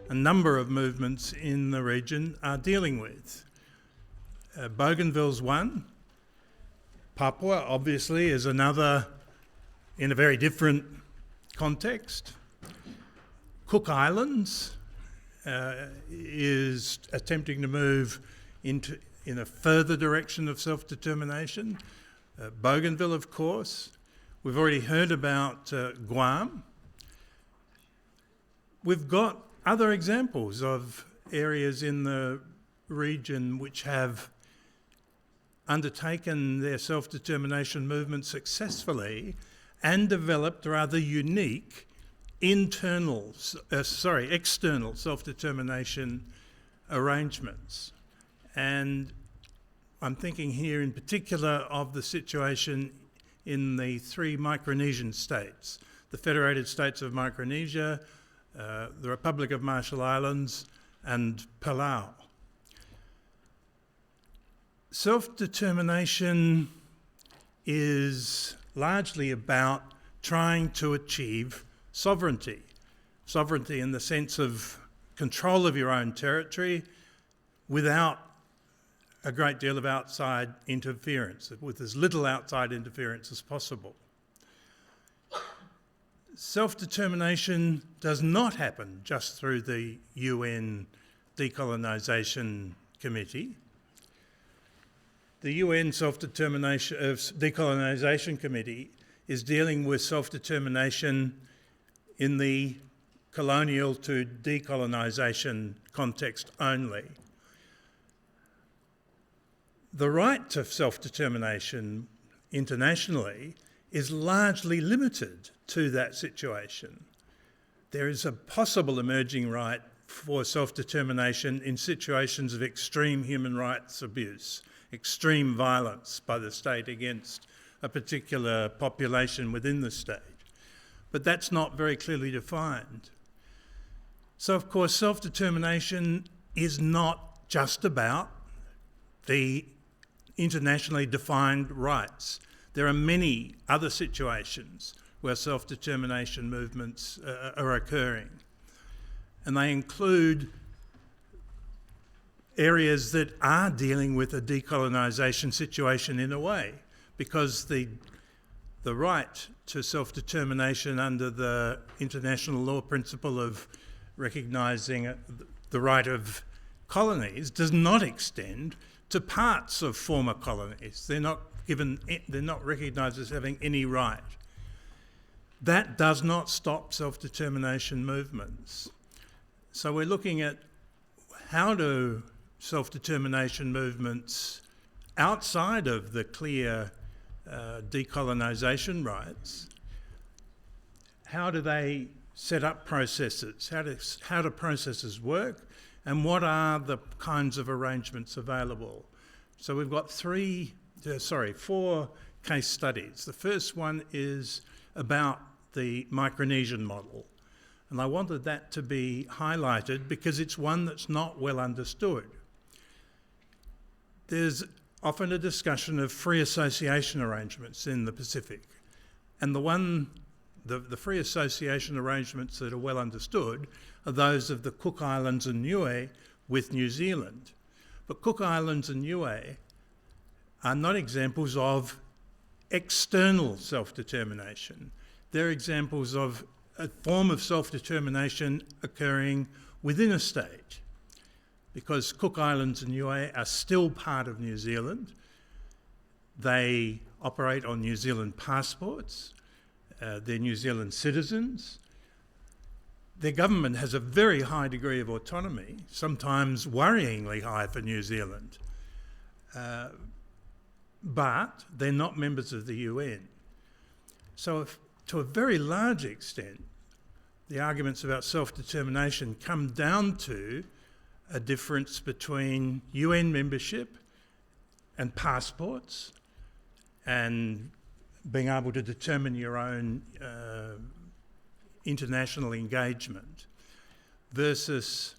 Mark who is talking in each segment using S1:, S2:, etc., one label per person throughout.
S1: a number of movements in the region are dealing with. Bougainville's one. Papua, obviously, is another in a very different context. Cook Islands is attempting to move in a further direction of self-determination. Bougainville, of course. We've already heard about Guam. We've got other examples of areas in the region which have undertaken their self-determination movement successfully and developed rather unique external self-determination arrangements. And I'm thinking here in particular of the situation in the three Micronesian states, the Federated States of Micronesia, the Republic of Marshall Islands, and Palau. Self-determination is largely about trying to achieve sovereignty. Sovereignty in the sense of control of your own territory without a great deal of outside interference, with as little outside interference as possible. Self-determination does not happen just through the UN Decolonisation Committee. The UN Decolonisation Committee is dealing with self-determination in the colonial to decolonisation context only. The right to self-determination internationally is largely limited to that situation. There is a possible emerging right for self-determination in situations of extreme human rights abuse, extreme violence by the state against a particular population within the state. But that's not very clearly defined. So, of course, self-determination is not just about the internationally defined rights. There are many other situations where self-determination movements are occurring. And they include areas that are dealing with a decolonisation situation in a way, because the right to self-determination under the international law principle of recognising the right of colonies does not extend to parts of former colonies. They're not recognised as having any right. That does not stop self-determination movements. So we're looking at how do self-determination movements outside of the clear decolonisation rights, how do they set up processes? How do processes work? And what are the kinds of arrangements available? So we've got four case studies. The first one is about the Micronesian model. And I wanted that to be highlighted because it's one that's not well understood. There's often a discussion of free association arrangements in the Pacific. And the free association arrangements that are well understood are those of the Cook Islands and Niue with New Zealand. But Cook Islands and Niue are not examples of external self-determination. They're examples of a form of self-determination occurring within a state, because Cook Islands and Niue are still part of New Zealand. They operate on New Zealand passports. They're New Zealand citizens. Their government has a very high degree of autonomy, sometimes worryingly high for New Zealand. But they're not members of the UN. So to a very large extent, the arguments about self-determination come down to a difference between UN membership and passports and being able to determine your own international engagement versus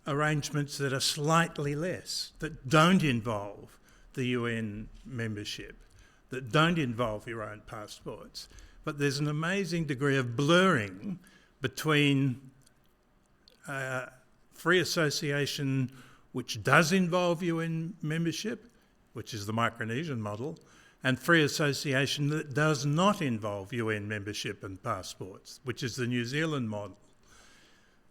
S1: arrangements that are slightly less, that don't involve the UN membership, that don't involve your own passports. But there's an amazing degree of blurring between free association which does involve UN membership, which is the Micronesian model, and free association that does not involve UN membership and passports, which is the New Zealand model.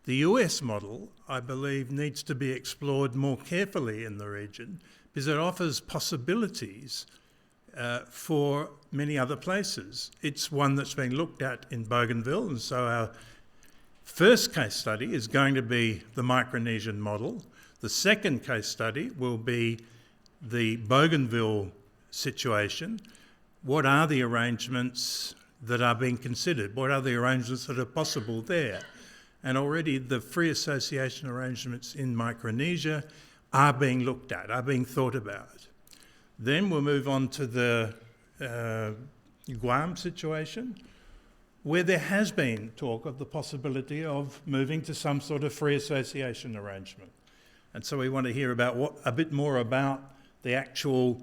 S1: The US model, I believe, needs to be explored more carefully in the region because it offers possibilities for many other places. It's one that's been looked at in Bougainville, and so our first case study is going to be the Micronesian model. The second case study will be the Bougainville situation. What are the arrangements that are being considered? What are the arrangements that are possible there? And already the free association arrangements in Micronesia are being looked at, are being thought about. Then we'll move on to the Guam situation, where there has been talk of the possibility of moving to some sort of free association arrangement. And so we want to hear about a bit more about the actual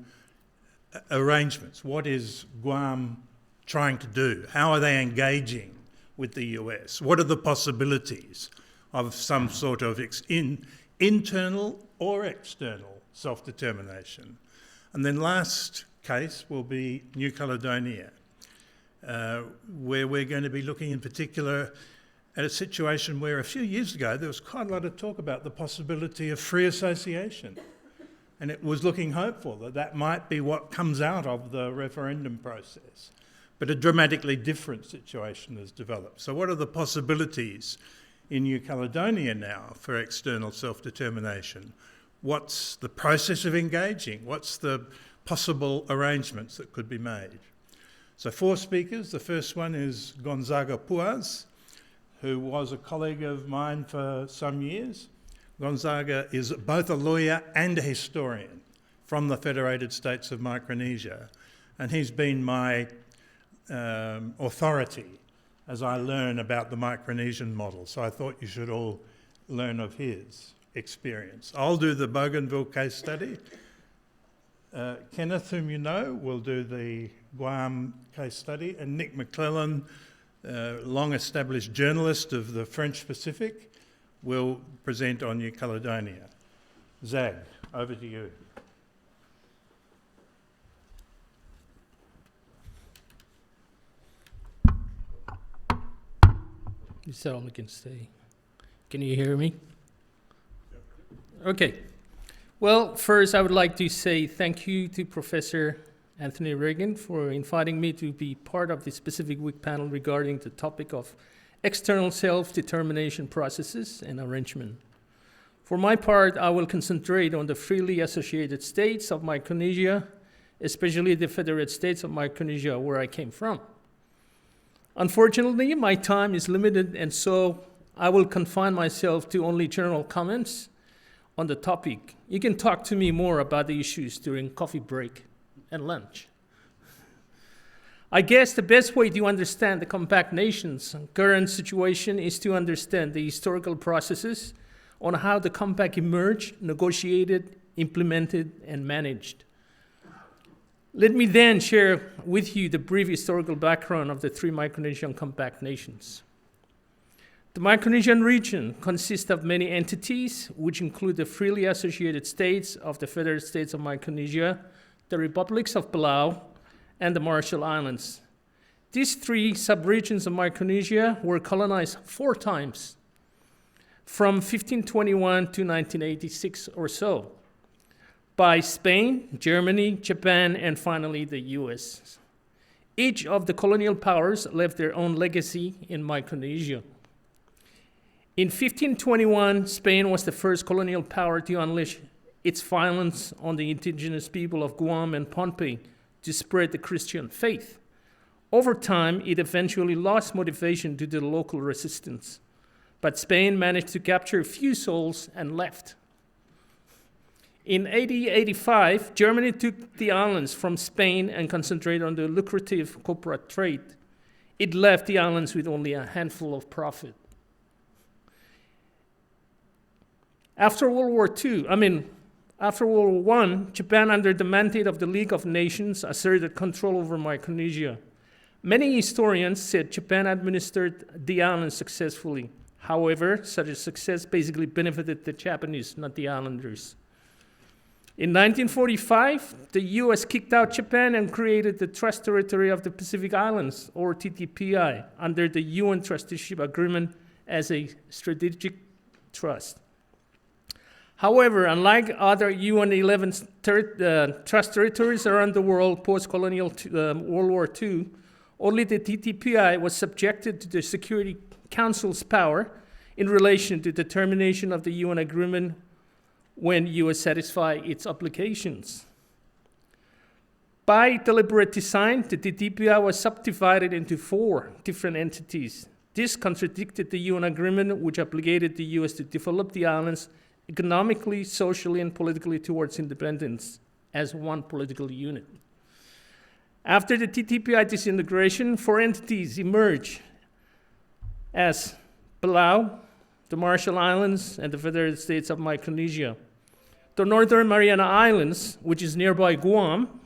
S1: arrangements. What is Guam trying to do? How are they engaging with the US? What are the possibilities of some sort of internal or external self-determination? And then last case will be New Caledonia, where we're going to be looking in particular at a situation where a few years ago there was quite a lot of talk about the possibility of free association. And it was looking hopeful that that might be what comes out of the referendum process. But a dramatically different situation has developed. So what are the possibilities in New Caledonia now for external self-determination? What's the process of engaging? What's the possible arrangements that could be made? So 4 speakers. The first one is Gonzaga Puas, who was a colleague of mine for some years. Gonzaga is both a lawyer and a historian from the Federated States of Micronesia, and he's been my authority as I learn about the Micronesian model, so I thought you should all learn of his experience. I'll do the Bougainville case study. Kenneth, whom you know, will do the Guam case study, and Nick Maclellan, long-established journalist of the French Pacific, will present on New Caledonia. Zag, over to you.
S2: Is that all I can say? Can you hear me? Okay. Well, first I would like to say thank you to Professor Anthony Regan for inviting me to be part of the specific week panel regarding the topic of external self-determination processes and arrangement. For my part, I will concentrate on the freely associated states of Micronesia, especially the Federated States of Micronesia, where I came from. Unfortunately, my time is limited, and so I will confine myself to only general comments on the topic. You can talk to me more about the issues during coffee break and lunch. I guess the best way to understand the compact nations' current situation is to understand the historical processes on how the compact emerged, negotiated, implemented, and managed. Let me then share with you the brief historical background of the 3 Micronesian compact nations. The Micronesian region consists of many entities, which include the freely associated states of the Federated States of Micronesia, the republics of Palau, and the Marshall Islands. These 3 subregions of Micronesia were colonized 4 times, from 1521 to 1986 or so, by Spain, Germany, Japan, and finally the US. Each of the colonial powers left their own legacy in Micronesia. In 1521, Spain was the first colonial power to unleash its violence on the indigenous people of Guam and Pohnpei to spread the Christian faith. Over time, it eventually lost motivation due to the local resistance, but Spain managed to capture a few souls and left. In 1885, Germany took the islands from Spain and concentrated on the lucrative copra trade. It left the islands with only a handful of profit. After World War I, Japan, under the mandate of the League of Nations, asserted control over Micronesia. Many historians said Japan administered the islands successfully. However, such a success basically benefited the Japanese, not the islanders. In 1945, the US kicked out Japan and created the Trust Territory of the Pacific Islands, or TTPI, under the UN Trusteeship Agreement as a strategic trust. However, unlike other UN 11 trust territories around the world post-colonial World War II, only the TTPI was subjected to the Security Council's power in relation to determination of the UN agreement when US satisfy its obligations. By deliberate design, the TTPI was subdivided into 4 different entities. This contradicted the UN agreement, which obligated the US to develop the islands economically, socially, and politically towards independence as one political unit. After the TTPI disintegration, 4 entities emerged as Palau, the Marshall Islands, and the Federated States of Micronesia. The Northern Mariana Islands, which is nearby Guam,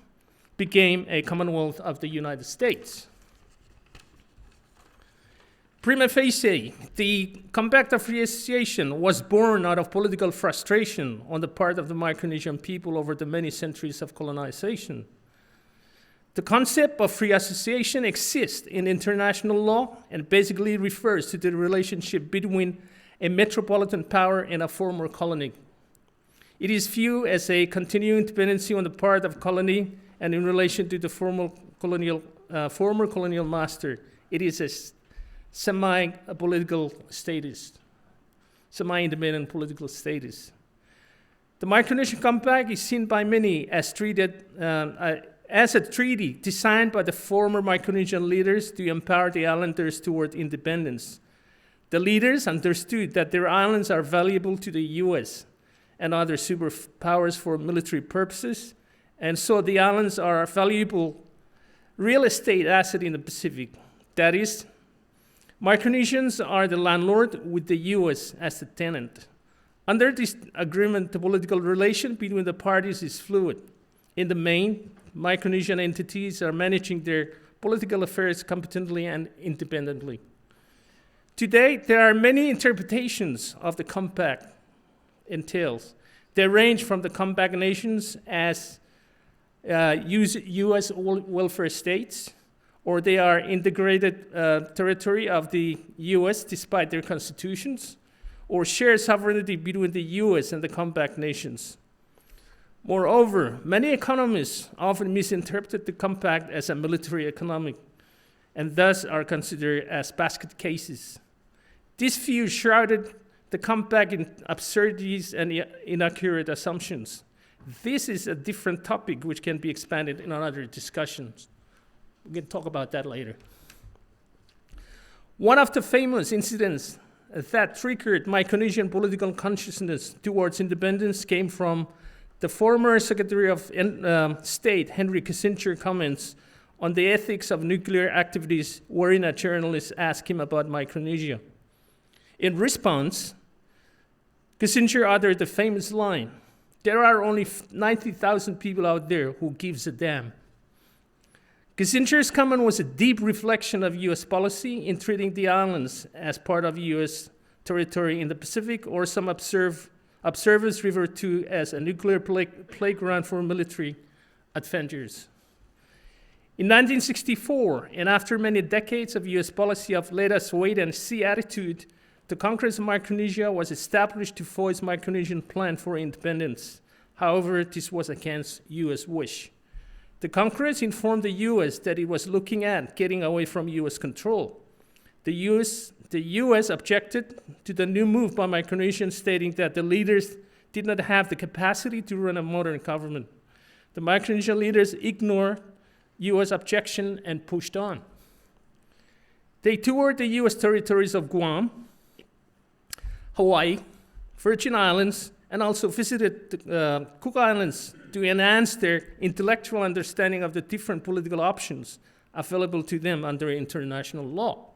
S2: became a Commonwealth of the United States. Prima facie, the Compact of Free Association was born out of political frustration on the part of the Micronesian people over the many centuries of colonization. The concept of free association exists in international law and basically refers to the relationship between a metropolitan power and a former colony. It is viewed as a continuing dependency on the part of colony, and in relation to the former colonial master, it is a semi-political status, semi-independent political status. The Micronesian Compact is seen by many as a treaty designed by the former Micronesian leaders to empower the islanders toward independence. The leaders understood that their islands are valuable to the US and other superpowers for military purposes, and so the islands are a valuable real estate asset in the Pacific. That is, Micronesians are the landlord with the US as the tenant. Under this agreement, the political relation between the parties is fluid. In the main, Micronesian entities are managing their political affairs competently and independently. Today, there are many interpretations of the compact entails. They range from the compact nations as US welfare states, or they are integrated territory of the US despite their constitutions, or share sovereignty between the US and the compact nations. Moreover, many economists often misinterpret the compact as a military economic, and thus are considered as basket cases. This view shrouded the compact in absurdities and inaccurate assumptions. This is a different topic which can be expanded in other discussions. We can talk about that later. One of the famous incidents that triggered Micronesian political consciousness towards independence came from the former Secretary of State, Henry Kissinger's comments on the ethics of nuclear activities, wherein a journalist asked him about Micronesia. In response, Kissinger uttered the famous line, "There are only 90,000 people out there who gives a damn." Kissinger's comment was a deep reflection of US policy in treating the islands as part of US territory in the Pacific, or some observers refer to as a nuclear playground for military adventures. In 1964, and after many decades of US policy of let us wait and see attitude, the Congress of Micronesia was established to voice Micronesian plan for independence. However, this was against US wish. The Congress informed the US that it was looking at getting away from US control. The US objected to the new move by Micronesians, stating that the leaders did not have the capacity to run a modern government. The Micronesian leaders ignored US objection and pushed on. They toured the US territories of Guam, Hawaii, Virgin Islands, and also visited the Cook Islands to enhance their intellectual understanding of the different political options available to them under international law.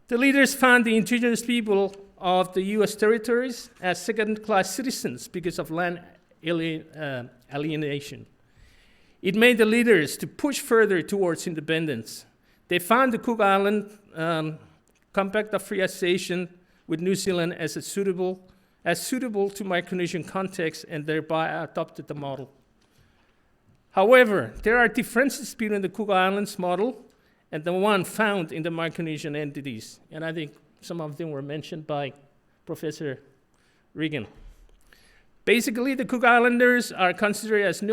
S2: The leaders found the indigenous people of the US territories as second-class citizens because of land alienation. It made the leaders to push further towards independence. They found the Cook Island Compact of Free Association with New Zealand as suitable to Micronesian context and thereby adopted the model. However, there are differences between the Cook Islands model and the one found in the Micronesian entities. And I think some of them were mentioned by Professor Regan. Basically, the Cook Islanders are considered as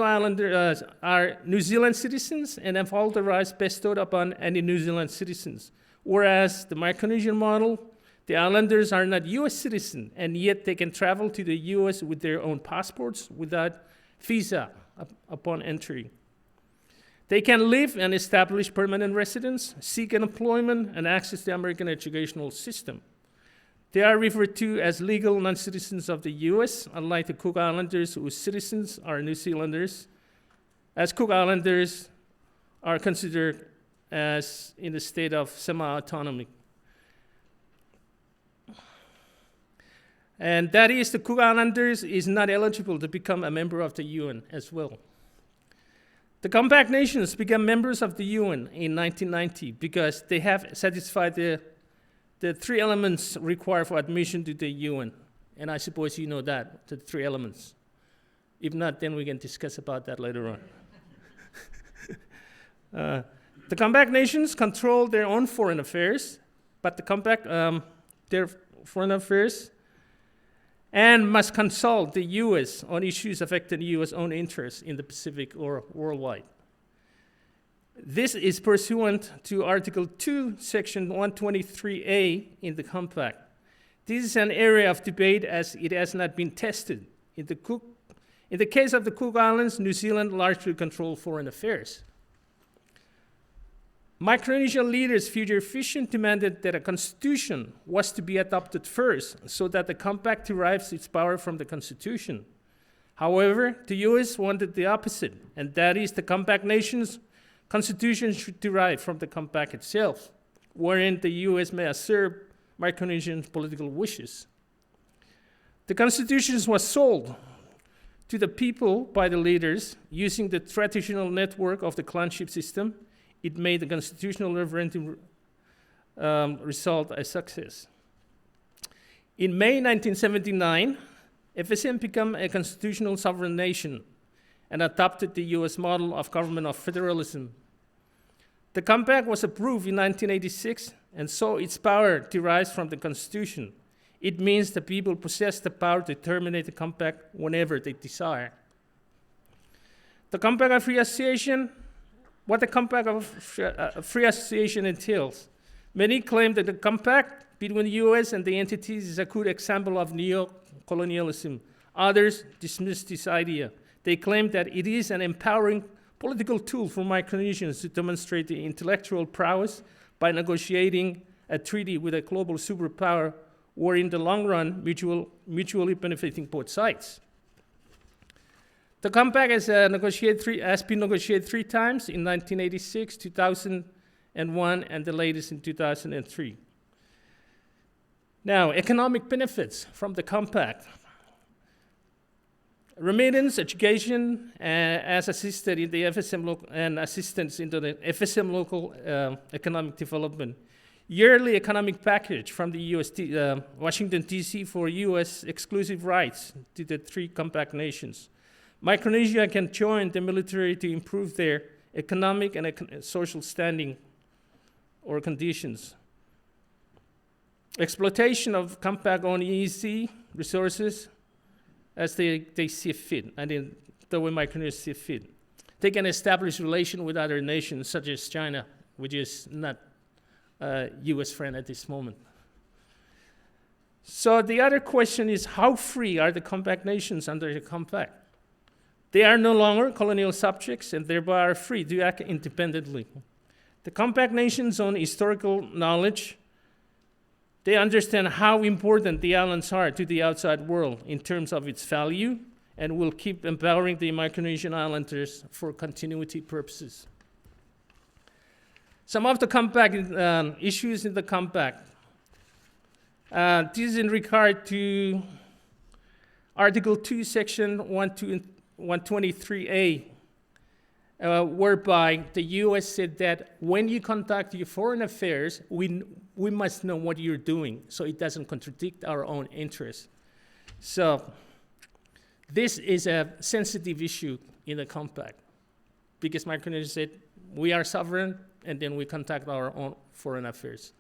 S2: are New Zealand citizens and have all the rights bestowed upon any New Zealand citizens. Whereas the Micronesian model, the islanders are not US citizens, and yet they can travel to the US with their own passports without visa upon entry. They can live and establish permanent residence, seek employment, and access the American educational system. They are referred to as legal non-citizens of the US, unlike the Cook Islanders, whose citizens are New Zealanders, as Cook Islanders are considered as in the state of semi-autonomy. And that is, the Cook Islanders is not eligible to become a member of the UN as well. The compact nations became members of the UN in 1990 because they have satisfied the three elements required for admission to the UN. And I suppose you know that, the three elements. If not, then we can discuss about that later on. The compact nations control their own foreign affairs, but their foreign affairs, and must consult the US on issues affecting the US own interests in the Pacific or worldwide. This is pursuant to Article 2, Section 123A in the Compact. This is an area of debate as it has not been tested. In the case of the Cook Islands, New Zealand largely controlled foreign affairs. Micronesian leaders, future Fission, demanded that a constitution was to be adopted first so that the compact derives its power from the constitution. However, the US wanted the opposite, and that is the compact nations' constitution should derive from the compact itself, wherein the US may assert Micronesian political wishes. The constitution was sold to the people by the leaders using the traditional network of the clanship system. It made the constitutional referendum result a success. In May 1979, FSM became a constitutional sovereign nation and adopted the US model of government of federalism. The compact was approved in 1986, and so its power derives from the constitution. It means the people possess the power to terminate the compact whenever they desire. The Compact of Free Association. What the Compact of Free Association entails. Many claim that the compact between the US and the entities is a good example of neo-colonialism. Others dismiss this idea. They claim that it is an empowering political tool for Micronesians to demonstrate the intellectual prowess by negotiating a treaty with a global superpower, or in the long run, mutually benefiting both sides. The compact has been negotiated three times, in 1986, 2001, and the latest in 2003. Now, economic benefits from the compact. Remittance, education, as assisted in the FSM and assistance into the FSM local economic development. Yearly economic package from the Washington, D.C. for U.S. exclusive rights to the three compact nations. Micronesia can join the military to improve their economic and social standing or conditions. Exploitation of compact-owned EEZ resources as they see fit, and in the way Micronesia see fit. They can establish relations with other nations, such as China, which is not a US friend at this moment. So the other question is, how free are the compact nations under the compact? They are no longer colonial subjects and thereby are free to act independently. The compact nations own historical knowledge. They understand how important the islands are to the outside world in terms of its value, and will keep empowering the Micronesian islanders for continuity purposes. Some of the compact issues in the compact. This is in regard to Article 2, Section 123A, whereby the US said that when you conduct your foreign affairs, we we must know what you're doing so it doesn't contradict our own interests. So this is a sensitive issue in the compact because Micronesia said we are sovereign and then we conduct our own foreign affairs.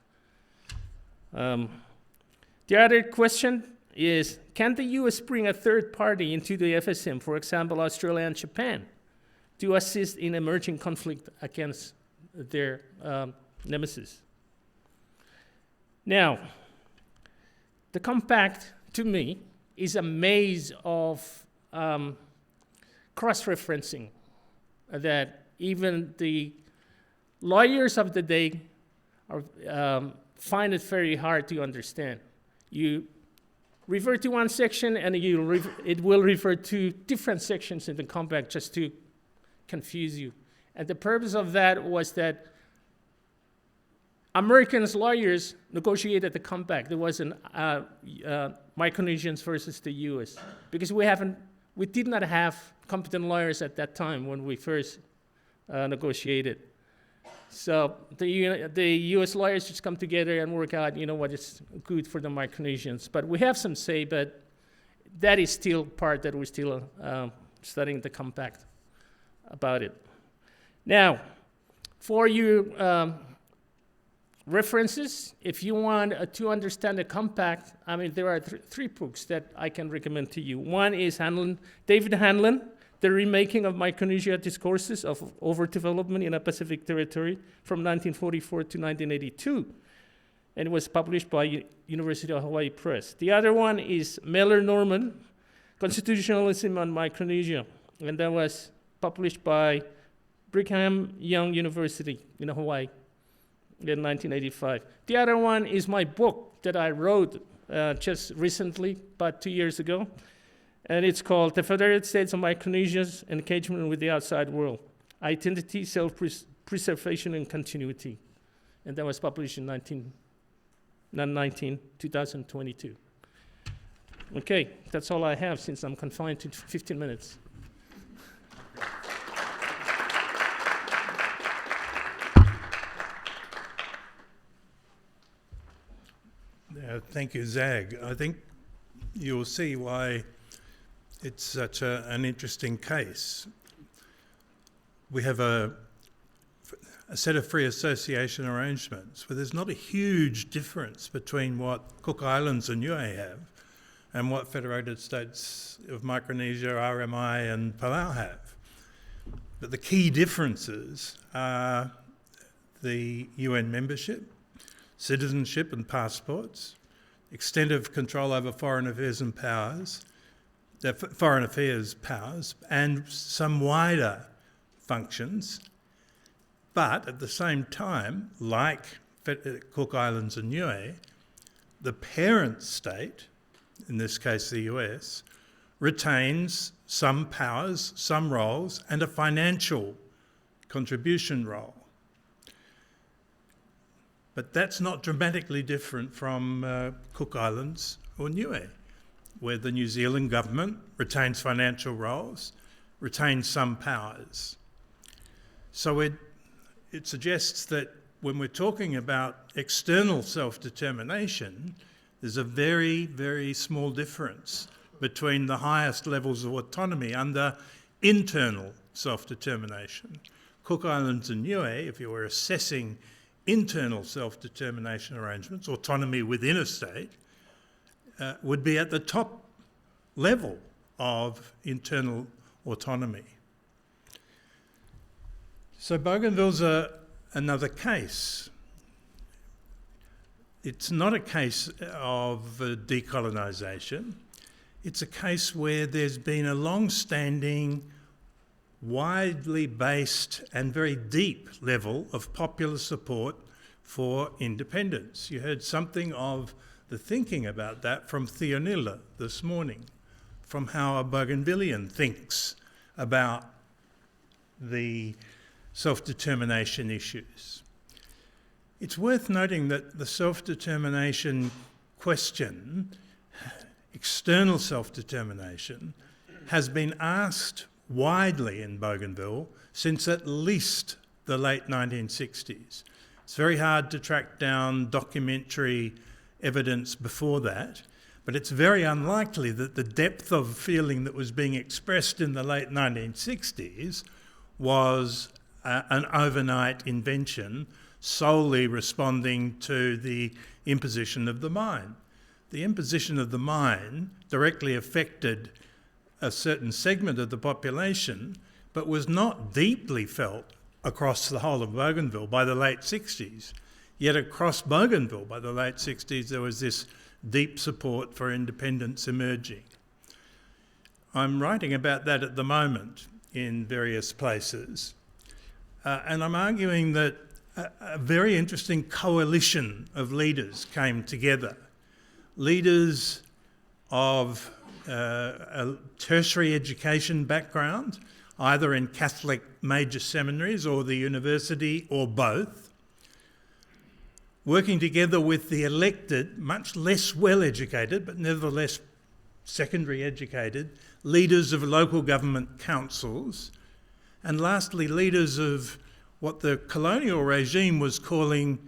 S2: The other question is, can the US bring a third party into the FSM, for example, Australia and Japan, to assist in emerging conflict against their nemesis? Now, the compact, to me, is a maze of cross-referencing that even the lawyers of the day find it very hard to understand. You refer to one section and it will refer to different sections in the compact just to confuse you. And the purpose of that was that Americans' lawyers negotiated the compact. There was an Micronesians versus the US, because we did not have competent lawyers at that time when we first negotiated. So the US lawyers just come together and work out, what is good for the Micronesians. But we have some say, but that is still part that we're still studying the compact about it. Now, for your references, if you want to understand the compact, there are three books that I can recommend to you. One is David Hanlon, The Remaking of Micronesia Discourses of Overdevelopment in a Pacific Territory from 1944 to 1982. And it was published by University of Hawaii Press. The other one is Mellor Norman, Constitutionalism on Micronesia. And that was published by Brigham Young University in Hawaii in 1985. The other one is my book that I wrote just recently, about 2 years ago. And it's called The Federated States of Micronesia's Engagement with the Outside World, Identity, Self-Preservation, and Continuity. And that was published in 2022. Okay, that's all I have since I'm confined to 15 minutes.
S1: Thank you, Zag. I think you'll see why it's such an interesting case. We have a set of free association arrangements where there's not a huge difference between what Cook Islands and Niue have and what Federated States of Micronesia, RMI and Palau have. But the key differences are the UN membership, citizenship and passports, extent of control over foreign affairs powers, and some wider functions. But at the same time, like Cook Islands and Niue, the parent state, in this case the US, retains some powers, some roles, and a financial contribution role. But that's not dramatically different from Cook Islands or Niue, where the New Zealand government retains financial roles, retains some powers. So it suggests that when we're talking about external self-determination, there's a very, very small difference between the highest levels of autonomy under internal self-determination. Cook Islands and Niue, if you were assessing internal self-determination arrangements, autonomy within a state, would be at the top level of internal autonomy. So Bougainville's another case. It's not a case of decolonisation. It's a case where there's been a long-standing, widely based and very deep level of popular support for independence. You heard something of the thinking about that from Theonila this morning, from how a Bougainvillean thinks about the self-determination issues. It's worth noting that the self-determination question, external self-determination, has been asked widely in Bougainville since at least the late 1960s. It's very hard to track down documentary evidence before that, but it's very unlikely that the depth of feeling that was being expressed in the late 1960s was an overnight invention solely responding to the imposition of the mine. The imposition of the mine directly affected a certain segment of the population, but was not deeply felt across the whole of Bougainville by the late 60s. Yet across Bougainville by the late 60s there was this deep support for independence emerging. I'm writing about that at the moment in various places, and I'm arguing that a very interesting coalition of leaders came together. Leaders of a tertiary education background, either in Catholic major seminaries or the university or both, working together with the elected, much less well-educated, but nevertheless secondary educated, leaders of local government councils, and lastly, leaders of what the colonial regime was calling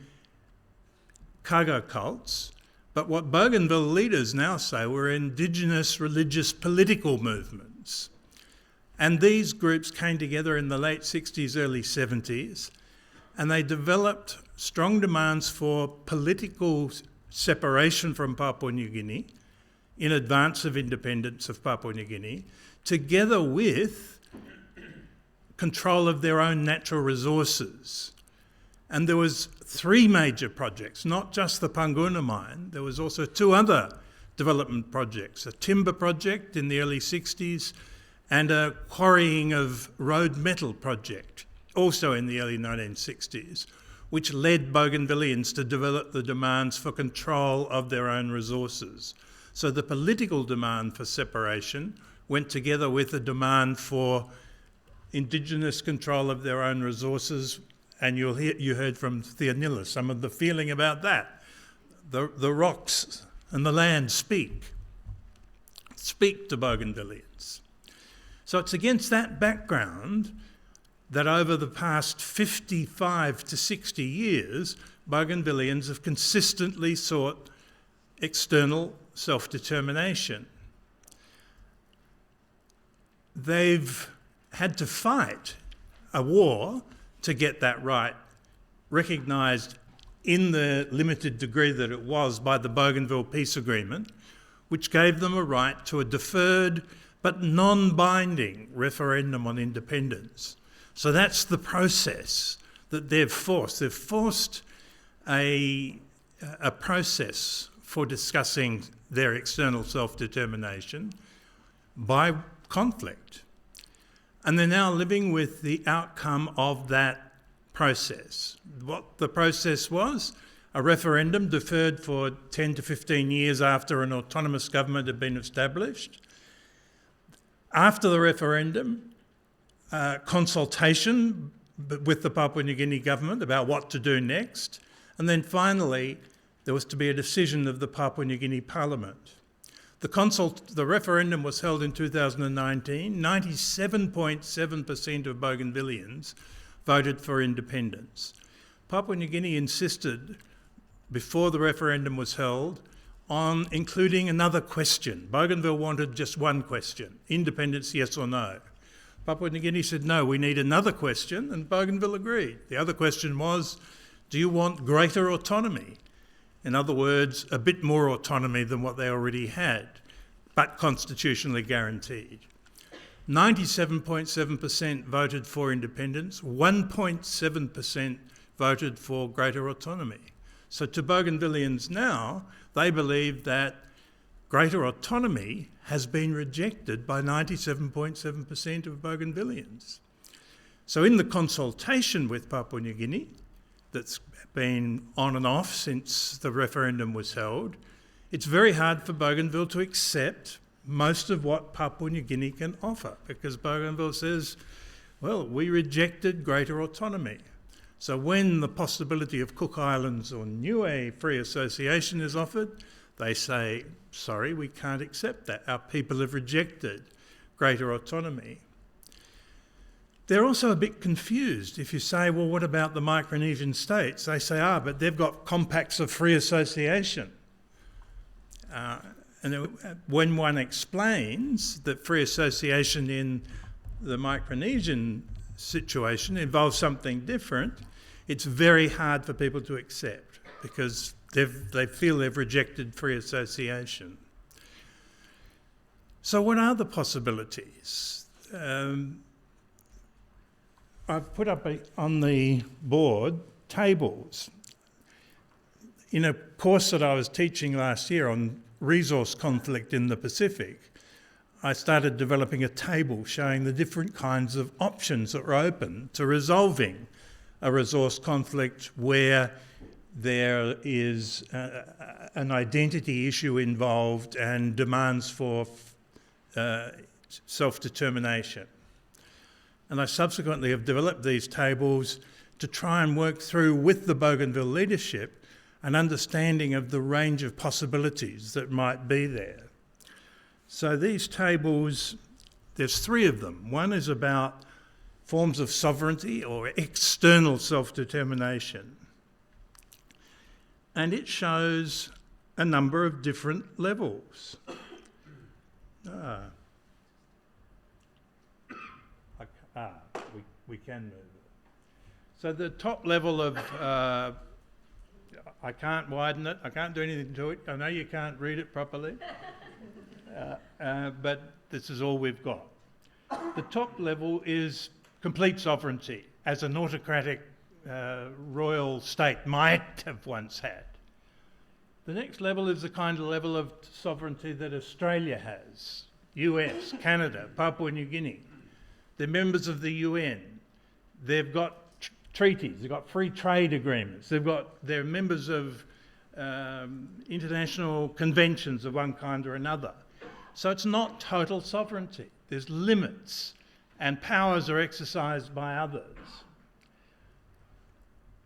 S1: cargo cults, but what Bougainville leaders now say were indigenous religious political movements. And these groups came together in the late 60s, early 70s, and they developed strong demands for political separation from Papua New Guinea in advance of independence of Papua New Guinea, together with control of their own natural resources. And there was 3 major projects, not just the Panguna mine. There was also 2 other development projects, a timber project in the early 60s and a quarrying of road metal project, also in the early 1960s, which led Bougainvillians to develop the demands for control of their own resources. So the political demand for separation went together with the demand for indigenous control of their own resources, and you heard from Theonilla some of the feeling about that. The rocks and the land speak to Bougainvillians. So it's against that background that over the past 55 to 60 years, Bougainvillians have consistently sought external self-determination. They've had to fight a war to get that right, recognised in the limited degree that it was by the Bougainville Peace Agreement, which gave them a right to a deferred but non-binding referendum on independence. So that's the process that they've forced. They've forced a process for discussing their external self-determination by conflict. And they're now living with the outcome of that process. What the process was, a referendum deferred for 10 to 15 years after an autonomous government had been established. After the referendum, consultation with the Papua New Guinea government about what to do next. And then finally, there was to be a decision of the Papua New Guinea Parliament. The referendum was held in 2019. 97.7% of Bougainvillians voted for independence. Papua New Guinea insisted, before the referendum was held, on including another question. Bougainville wanted just one question, independence, yes or no. Papua New Guinea said, no, we need another question, and Bougainville agreed. The other question was, do you want greater autonomy? In other words, a bit more autonomy than what they already had, but constitutionally guaranteed. 97.7% voted for independence, 1.7% voted for greater autonomy. So to Bougainvillians now, they believe that greater autonomy has been rejected by 97.7% of Bougainvillians. So in the consultation with Papua New Guinea, that's been on and off since the referendum was held, it's very hard for Bougainville to accept most of what Papua New Guinea can offer, because Bougainville says, well, we rejected greater autonomy. So when the possibility of Cook Islands or Niue free association is offered, they say, sorry, we can't accept that. Our people have rejected greater autonomy. They're also a bit confused. If you say, well, what about the Micronesian states? They say, but they've got compacts of free association. When one explains that free association in the Micronesian situation involves something different, it's very hard for people to accept because they feel they've rejected free association. So what are the possibilities? I've put up on the board tables. In a course that I was teaching last year on resource conflict in the Pacific, I started developing a table showing the different kinds of options that were open to resolving a resource conflict where there is an identity issue involved and demands for self-determination. And I subsequently have developed these tables to try and work through with the Bougainville leadership an understanding of the range of possibilities that might be there. So these tables, there's 3 of them. One is about forms of sovereignty or external self-determination. And it shows a number of different levels. We can move it. So the top level of, I can't widen it, I can't do anything to it. I know you can't read it properly, but this is all we've got. The top level is complete sovereignty, as an autocratic royal state might have once had. The next level is the kind of level of sovereignty that Australia has, US, Canada, Papua New Guinea. They're members of the UN. They've got treaties, they've got free trade agreements, they're members of international conventions of one kind or another. So it's not total sovereignty. There's limits and powers are exercised by others.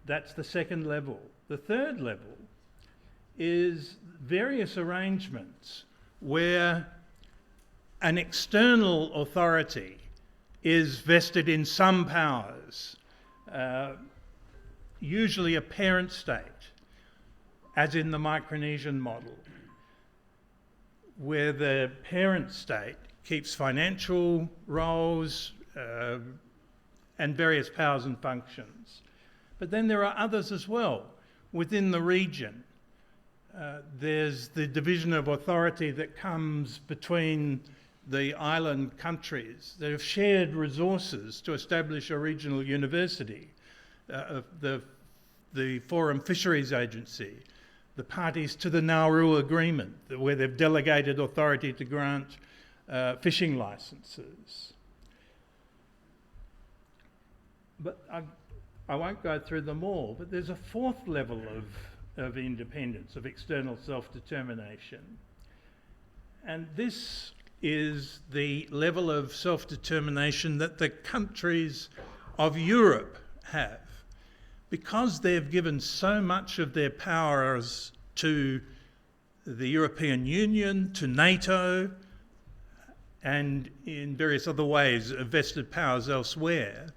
S1: That's the second level. The third level is various arrangements where an external authority is vested in some powers, usually a parent state, as in the Micronesian model, where the parent state keeps financial roles and various powers and functions. But then there are others as well. Within the region, there's the division of authority that comes between the island countries that have shared resources to establish a regional university, the Forum Fisheries Agency, the parties to the Nauru Agreement, where they've delegated authority to grant fishing licences. But I won't go through them all, but there's a fourth level of independence, of external self-determination. And this is the level of self-determination that the countries of Europe have. Because they've given so much of their powers to the European Union, to NATO, and in various other ways vested powers elsewhere,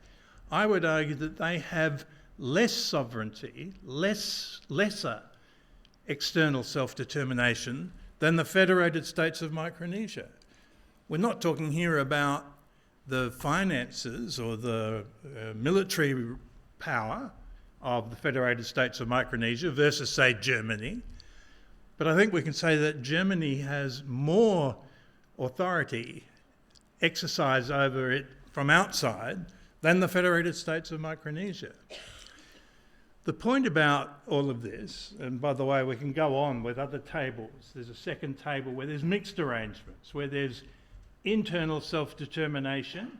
S1: I would argue that they have less sovereignty, lesser external self-determination than the Federated States of Micronesia. We're not talking here about the finances or the military power of the Federated States of Micronesia versus, say, Germany. But I think we can say that Germany has more authority exercised over it from outside than the Federated States of Micronesia. The point about all of this, and by the way, we can go on with other tables. There's a second table where there's mixed arrangements, where there's internal self-determination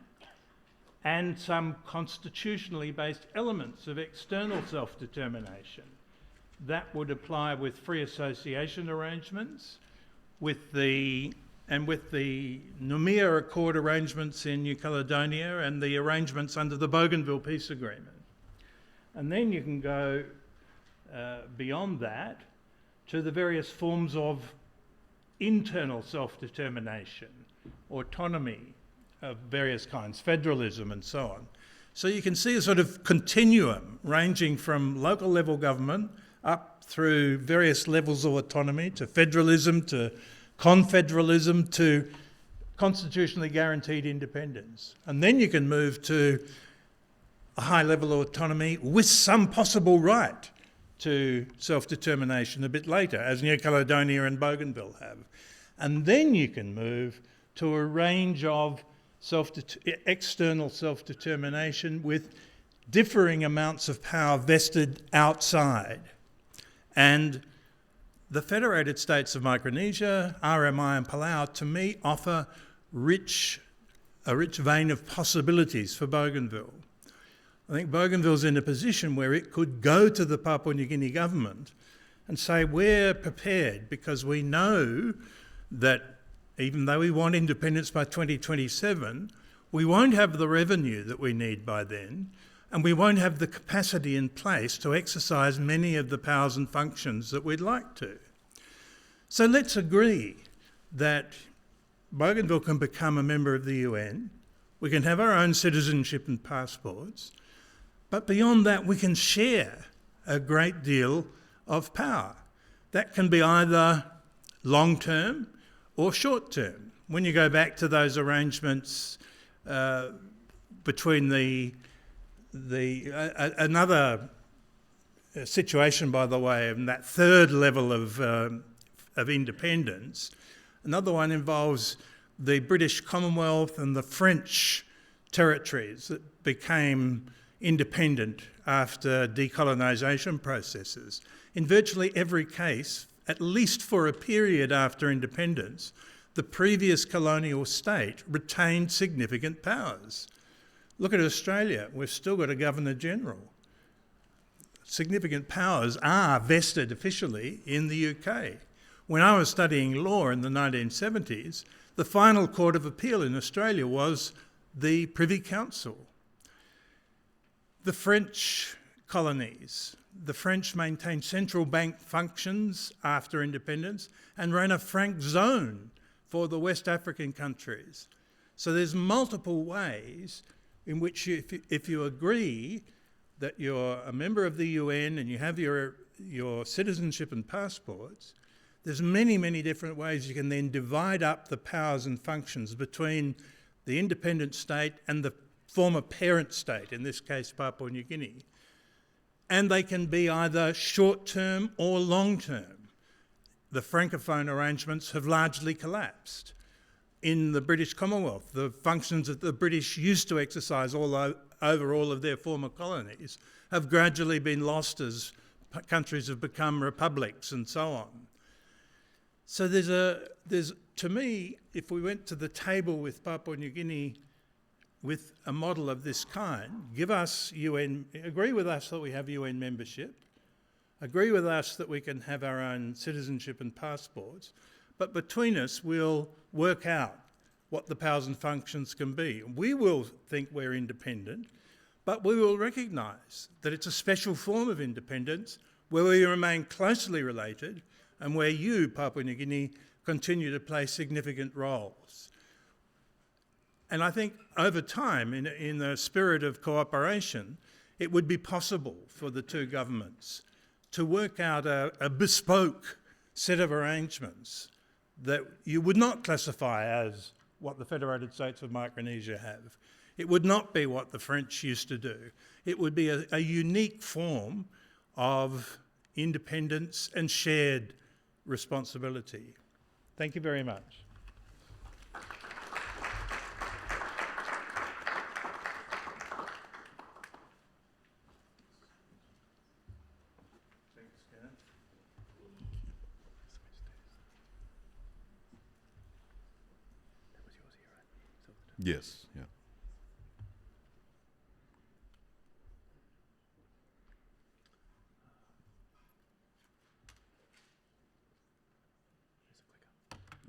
S1: and some constitutionally based elements of external self-determination. That would apply with free association arrangements, with the Noumea Accord arrangements in New Caledonia and the arrangements under the Bougainville Peace Agreement. And then you can go beyond that to the various forms of internal self-determination, autonomy of various kinds, federalism and so on. So you can see a sort of continuum ranging from local level government up through various levels of autonomy to federalism, to confederalism, to constitutionally guaranteed independence. And then you can move to a high level of autonomy with some possible right to self-determination a bit later, as New Caledonia and Bougainville have. And then you can move to a range of external self-determination with differing amounts of power vested outside. And the Federated States of Micronesia, RMI and Palau, to me, offer a rich vein of possibilities for Bougainville. I think Bougainville's in a position where it could go to the Papua New Guinea government and say, we're prepared because we know that even though we want independence by 2027, we won't have the revenue that we need by then, and we won't have the capacity in place to exercise many of the powers and functions that we'd like to. So let's agree that Bougainville can become a member of the UN, we can have our own citizenship and passports, but beyond that we can share a great deal of power. That can be either long-term or short-term. When you go back to those arrangements between another situation, by the way, and that third level of independence, another one involves the British Commonwealth and the French territories that became independent after decolonisation processes. In virtually every case, at least for a period after independence, the previous colonial state retained significant powers. Look at Australia, we've still got a Governor-General. Significant powers are vested officially in the UK. When I was studying law in the 1970s, the final court of appeal in Australia was the Privy Council. The French colonies, the French maintained central bank functions after independence and ran a franc zone for the West African countries. So there's multiple ways in which if you agree that you're a member of the UN and you have your citizenship and passports, there's many, many different ways you can then divide up the powers and functions between the independent state and the former parent state, in this case Papua New Guinea. And they can be either short-term or long-term. The Francophone arrangements have largely collapsed. In the British Commonwealth, the functions that the British used to exercise over all of their former colonies have gradually been lost as countries have become republics and so on. So there's to me, if we went to the table with Papua New Guinea with a model of this kind, agree with us that we have UN membership, agree with us that we can have our own citizenship and passports, but between us we'll work out what the powers and functions can be. We will think we're independent, but we will recognise that it's a special form of independence where we remain closely related and where you, Papua New Guinea, continue to play significant roles. And I think over time, in the spirit of cooperation, it would be possible for the two governments to work out a bespoke set of arrangements that you would not classify as what the Federated States of Micronesia have. It would not be what the French used to do. It would be a unique form of independence and shared responsibility. Thank you very much. Thanks, Kenneth.
S3: Yes, yeah.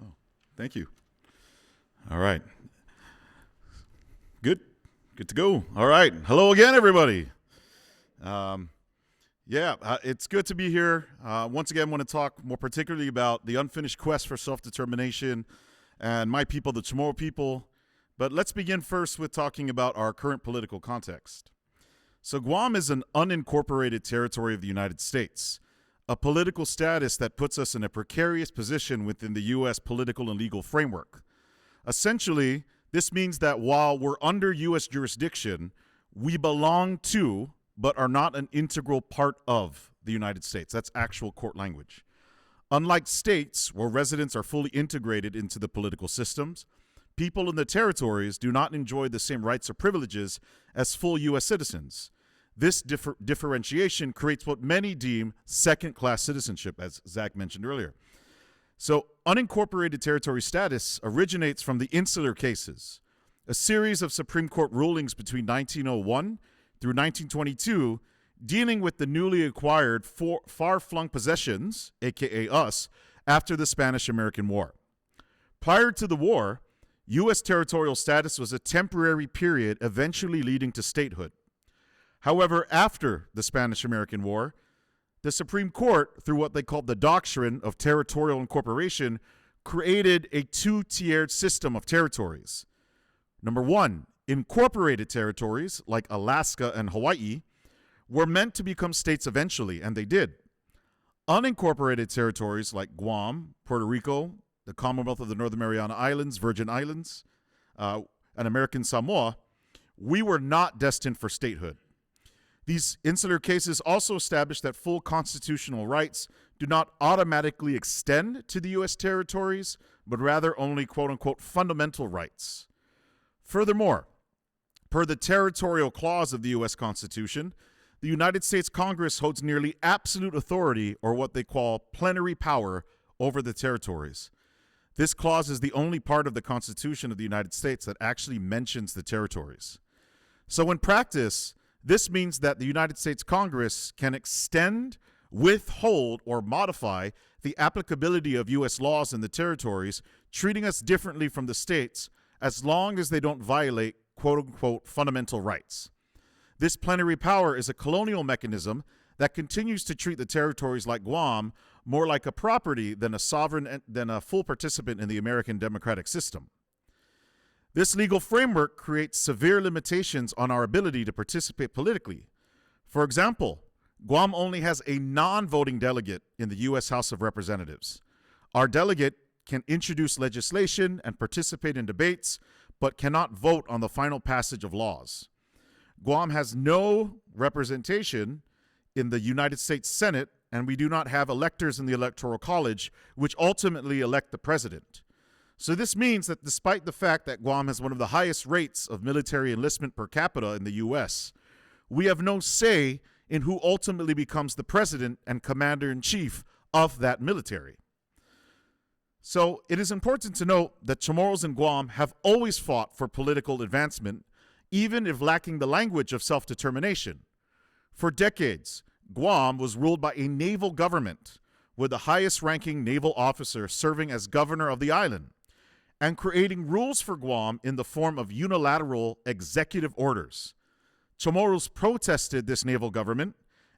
S3: Oh, thank you. All right. Good to go. All right. Hello again, everybody. It's good to be here. Once again, I want to talk more particularly about the unfinished quest for self-determination and my people, the CHamoru people, But let's begin first with talking about our current political context. So Guam is an unincorporated territory of the United States, a political status that puts us in a precarious position within the U.S. political and legal framework. Essentially, this means that while we're under U.S. jurisdiction, we belong to, but are not an integral part of, the United States. That's actual court language. Unlike states, where residents are fully integrated into the political systems, people in the territories do not enjoy the same rights or privileges as full U.S. citizens. This differentiation creates what many deem second-class citizenship, as Zach mentioned earlier. So unincorporated territory status originates from the insular cases, a series of Supreme Court rulings between 1901 through 1922 dealing with the newly acquired far-flung possessions, aka us, after the Spanish-American War. Prior to the war, U.S. territorial status was a temporary period eventually leading to statehood. However, after the Spanish-American War, the Supreme Court, through what they called the doctrine of territorial incorporation, created a two-tiered system of territories. Number one, incorporated territories like Alaska and Hawaii were meant to become states eventually, and they did. Unincorporated territories like Guam, Puerto Rico, the Commonwealth of the Northern Mariana Islands, Virgin Islands, and American Samoa, we were not destined for statehood. These insular cases also established that full constitutional rights do not automatically extend to the U.S. territories, but rather only quote-unquote fundamental rights. Furthermore, per the territorial clause of the U.S. Constitution, the United States Congress holds nearly absolute authority, or what they call plenary power, over the territories. This clause is the only part of the Constitution of the United States that actually mentions the territories. So in practice, this means that the United States Congress can extend, withhold, or modify the applicability of U.S. laws in the territories, treating us differently from the states as long as they don't violate quote-unquote fundamental rights. This plenary power is a colonial mechanism that continues to treat the territories like Guam more like a property than a sovereign than a full participant in the American democratic system. This legal framework creates severe limitations on our ability to participate politically. For example, Guam only has a non-voting delegate in the U.S. House of Representatives. Our delegate can introduce legislation and participate in debates, but cannot vote on the final passage of laws. Guam has no representation in the United States Senate, and we do not have electors in the Electoral College, which ultimately elect the president. So this means that despite the fact that Guam has one of the highest rates of military enlistment per capita in the U.S., we have no say in who ultimately becomes the president and commander-in-chief of that military. So it is important to note that Chamorros in Guam have always fought for political advancement, even if lacking the language of self-determination. For decades, Guam was ruled by a naval government, with the highest-ranking naval officer serving as governor of the island, and creating rules for Guam in the form of unilateral executive orders. Chamorros protested this naval government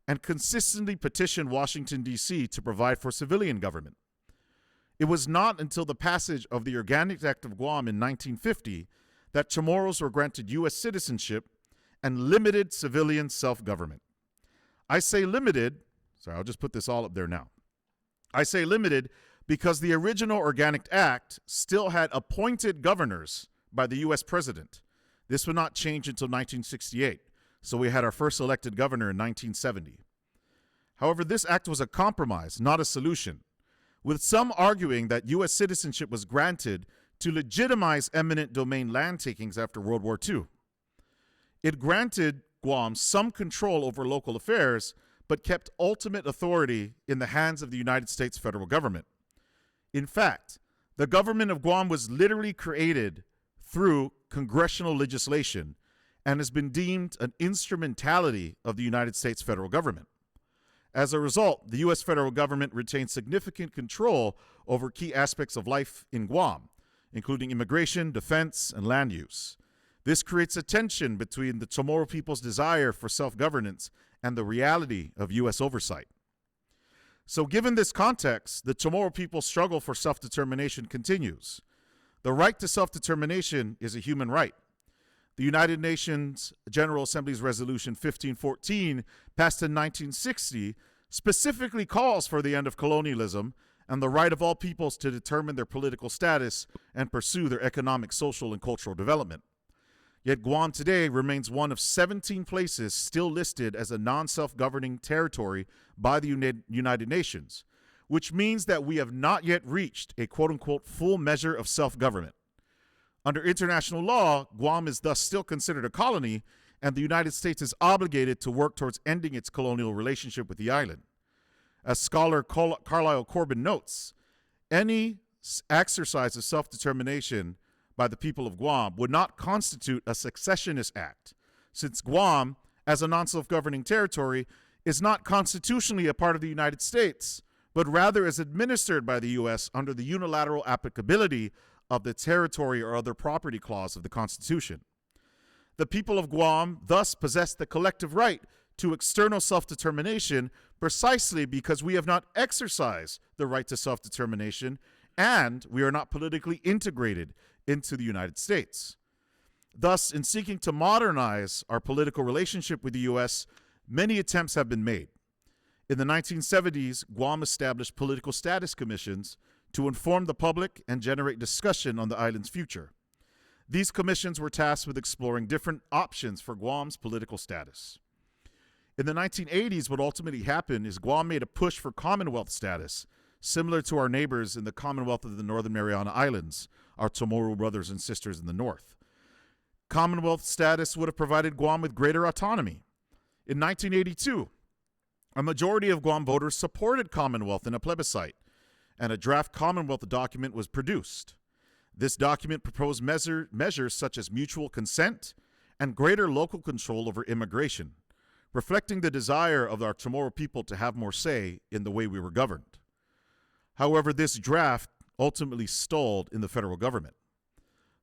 S3: and consistently petitioned Washington, D.C. to provide for civilian government. It was not until the passage of the Organic Act of Guam in 1950 that Chamorros were granted U.S. citizenship and limited civilian self-government. I say limited, sorry, I'll just put this all up there now. I say limited because the original Organic Act still had appointed governors by the U.S. president. This would not change until 1968, so we had our first elected governor in 1970. However, this act was a compromise, not a solution, with some arguing that U.S. citizenship was granted to legitimize eminent domain land takings after World War II. It granted Guam some control over local affairs, but kept ultimate authority in the hands of the United States federal government. In fact, the government of Guam was literally created through congressional legislation and has been deemed an instrumentality of the United States federal government. As a result, the U.S. federal government retains significant control over key aspects of life in Guam, including immigration, defense, and land use. This creates a tension between the Chamorro people's desire for self-governance and the reality of U.S. oversight. So given this context, the Chamorro people's struggle for self-determination continues. The right to self-determination is a human right. The United Nations General Assembly's Resolution 1514, passed in 1960, specifically calls for the end of colonialism and the right of all peoples to determine their political status and pursue their economic, social, and cultural development. Yet Guam today remains one of 17 places still listed as a non-self-governing territory by the United Nations, which means that we have not yet reached a quote-unquote full measure of self-government. Under international law, Guam is thus still considered a colony, and the United States is obligated to work towards ending its colonial relationship with the island. As scholar Carlyle Corbin notes, any exercise of self-determination by the people of Guam would not constitute a secessionist act, since Guam, as a non-self-governing territory, is not constitutionally a part of the United States, but rather is administered by the U.S. under the unilateral applicability of the territory or other property clause of the Constitution. The people of Guam thus possess the collective right to external self-determination precisely because we have not exercised the right to self-determination and we are not politically integrated into the United States. Thus, in seeking to modernize our political relationship with the U.S., many attempts have been made. In the 1970s, Guam established political status commissions to inform the public and generate discussion on the island's future. These commissions were tasked with exploring different options for Guam's political status. In the 1980s, what ultimately happened is Guam made a push for Commonwealth status, similar to our neighbors in the Commonwealth of the Northern Mariana Islands, our CHamoru brothers and sisters in the north. Commonwealth status would have provided Guam with greater autonomy. In 1982, a majority of Guam voters supported Commonwealth in a plebiscite, and a draft Commonwealth document was produced. This document proposed measures such as mutual consent and greater local control over immigration, reflecting the desire of our CHamoru people to have more say in the way we were governed. However, this draft ultimately stalled in the federal government.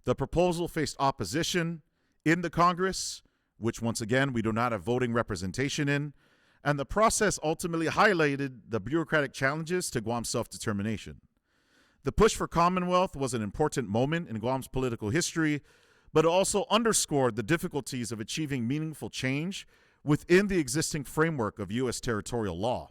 S3: The proposal faced opposition in the Congress, which once again we do not have voting representation in, and the process ultimately highlighted the bureaucratic challenges to Guam's self-determination. The push for Commonwealth was an important moment in Guam's political history, but it also underscored the difficulties of achieving meaningful change within the existing framework of U.S. territorial law.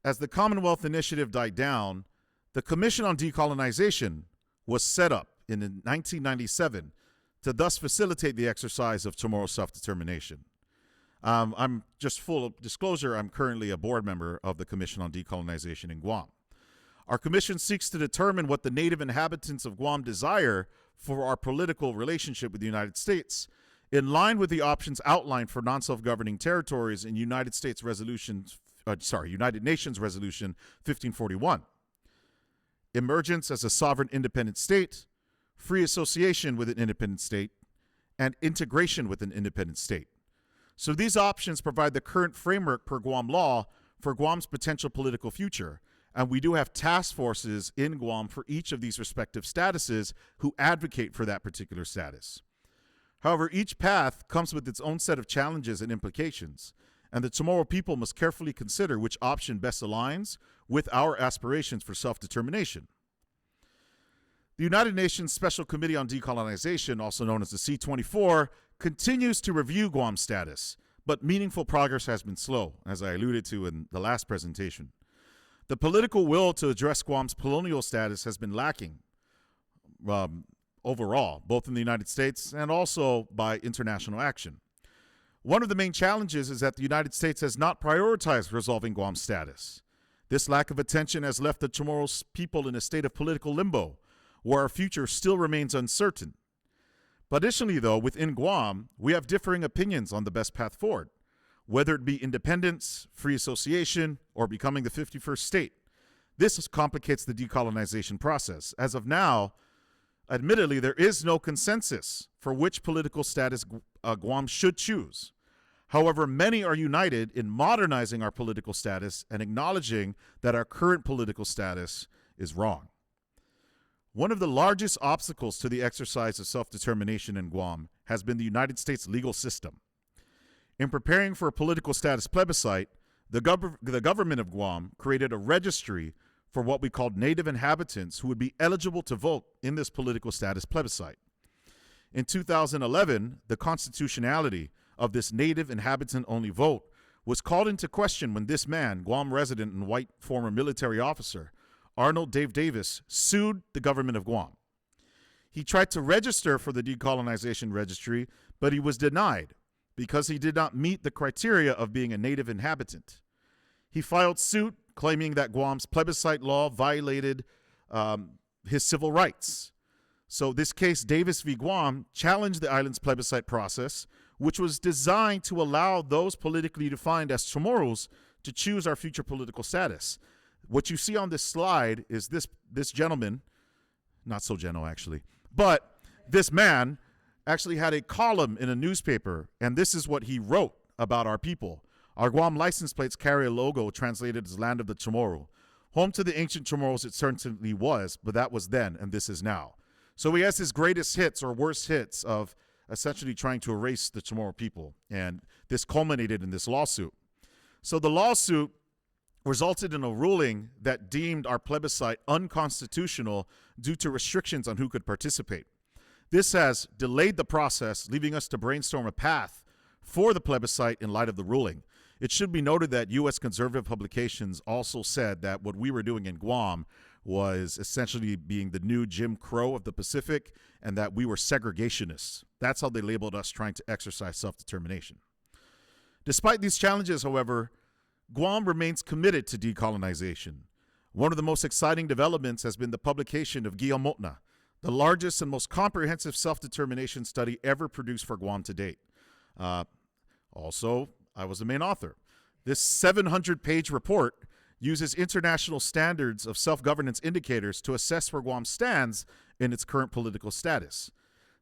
S3: As the Commonwealth initiative died down, the Commission on Decolonization was set up in 1997 to thus facilitate the exercise of CHamoru self-determination. I'm just full disclosure, I'm currently a board member of the Commission on Decolonization in Guam. Our commission seeks to determine what the native inhabitants of Guam desire for our political relationship with the United States, in line with the options outlined for non-self-governing territories in United Nations Resolution 1541. Emergence as a sovereign independent state, free association with an independent state, and integration with an independent state. So these options provide the current framework per Guam law for Guam's potential political future, and we do have task forces in Guam for each of these respective statuses who advocate for that particular status. However, each path comes with its own set of challenges and implications, and the CHamoru people must carefully consider which option best aligns with our aspirations for self-determination. The United Nations Special Committee on Decolonization, also known as the C24, continues to review Guam's status, but meaningful progress has been slow, as I alluded to in the last presentation. The political will to address Guam's colonial status has been lacking overall, both in the United States and also by international action. One of the main challenges is that the United States has not prioritized resolving Guam's status. This lack of attention has left the CHamoru people in a state of political limbo, where our future still remains uncertain. But additionally, though, within Guam, we have differing opinions on the best path forward, whether it be independence, free association, or becoming the 51st state. This complicates the decolonization process. As of now, admittedly, there is no consensus for which political status Guam should choose. However, many are united in modernizing our political status and acknowledging that our current political status is wrong. One of the largest obstacles to the exercise of self-determination in Guam has been the United States legal system. In preparing for a political status plebiscite, the government of Guam created a registry for what we called native inhabitants who would be eligible to vote in this political status plebiscite. In 2011, the constitutionality of this native inhabitant-only vote was called into question when this man, Guam resident and white former military officer, Arnold Dave Davis, sued the government of Guam. He tried to register for the decolonization registry, but he was denied because he did not meet the criteria of being a native inhabitant. He filed suit claiming that Guam's plebiscite law violated his civil rights. So this case, Davis v. Guam, challenged the island's plebiscite process, which was designed to allow those politically defined as CHamoru's to choose our future political status. What you see on this slide is this gentleman, not so gentle actually, but this man actually had a column in a newspaper, and this is what he wrote about our people. Our Guam license plates carry a logo translated as Land of the Chamorro. Home to the ancient Chamorros it certainly was, but that was then, and this is now. So he has his greatest hits or worst hits of essentially trying to erase the Chamorro people, and this culminated in this lawsuit. So the lawsuit resulted in a ruling that deemed our plebiscite unconstitutional due to restrictions on who could participate. This has delayed the process, leaving us to brainstorm a path for the plebiscite in light of the ruling. It should be noted that U.S. conservative publications also said that what we were doing in Guam was essentially being the new Jim Crow of the Pacific, and that we were segregationists. That's how they labeled us trying to exercise self-determination. Despite these challenges, however, Guam remains committed to decolonization. One of the most exciting developments has been the publication of Guiamotna, the largest and most comprehensive self-determination study ever produced for Guam to date. Also, I was the main author. This 700-page report uses international standards of self-governance indicators to assess where Guam stands in its current political status.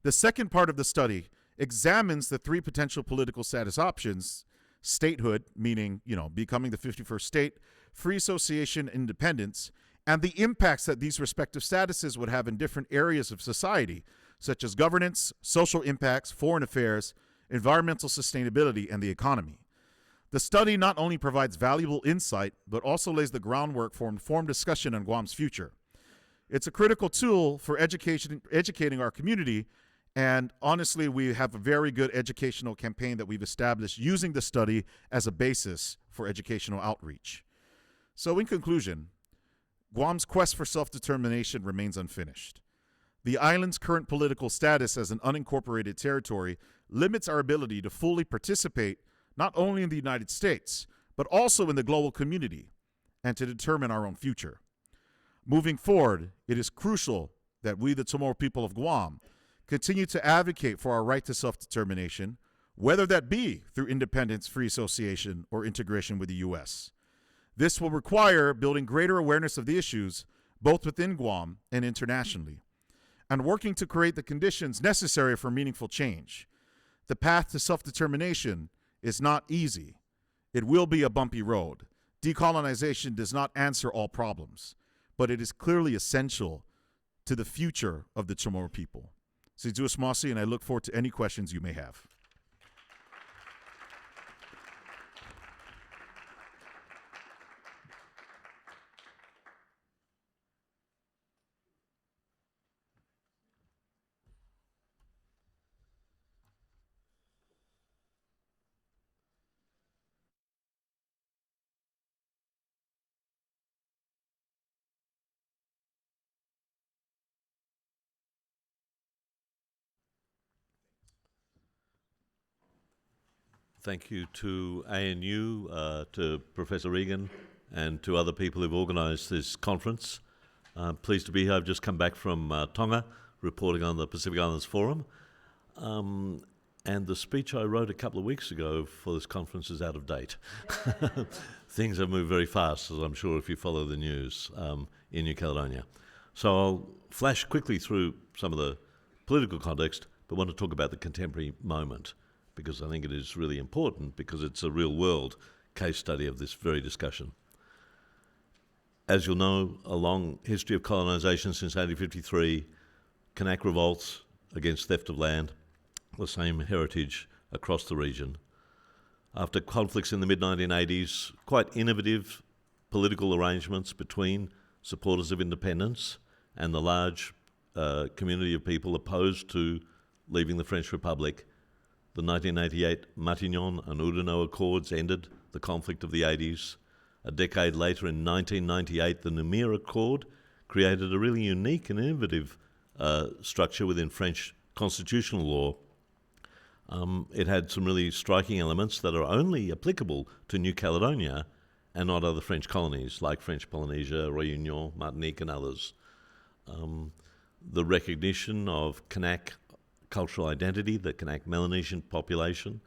S3: The second part of the study examines the three potential political status options: statehood, meaning, becoming the 51st state, free association, independence, and the impacts that these respective statuses would have in different areas of society, such as governance, social impacts, foreign affairs, environmental sustainability, and the economy. The study not only provides valuable insight, but also lays the groundwork for informed discussion on Guam's future. It's a critical tool for educating our community, and honestly, we have a very good educational campaign that we've established using the study as a basis for educational outreach. So in conclusion, Guam's quest for self-determination remains unfinished. The island's current political status as an unincorporated territory limits our ability to fully participate not only in the United States, but also in the global community, and to determine our own future. Moving forward, it is crucial that we, the Chamorro people of Guam, continue to advocate for our right to self-determination, whether that be through independence, free association, or integration with the U.S. This will require building greater awareness of the issues, both within Guam and internationally, and working to create the conditions necessary for meaningful change. The path to self-determination is not easy. It will be a bumpy road. Decolonization does not answer all problems, but it is clearly essential to the future of the Chamorro people. Sidus Masi, and I look forward to any questions you may have.
S4: Thank you to ANU, to Professor Regan, and to other people who've organised this conference. Pleased to be here. I've just come back from Tonga, reporting on the Pacific Islands Forum. And the speech I wrote a couple of weeks ago for this conference is out of date. Things have moved very fast, as I'm sure if you follow the news in New Caledonia. So I'll flash quickly through some of the political context, but want to talk about the contemporary moment, because I think it is really important, because it's a real-world case study of this very discussion. As you'll know, a long history of colonisation since 1853, Kanak revolts against theft of land, the same heritage across the region. After conflicts in the mid-1980s, quite innovative political arrangements between supporters of independence and the large community of people opposed to leaving the French Republic. The 1988 Matignon and Oudinot Accords ended the conflict of the 80s. A decade later, in 1998, the Namur Accord created a really unique and innovative structure within French constitutional law. It had some really striking elements that are only applicable to New Caledonia and not other French colonies like French Polynesia, Réunion, Martinique and others. The recognition of Kanak cultural identity, the Kanak Melanesian population,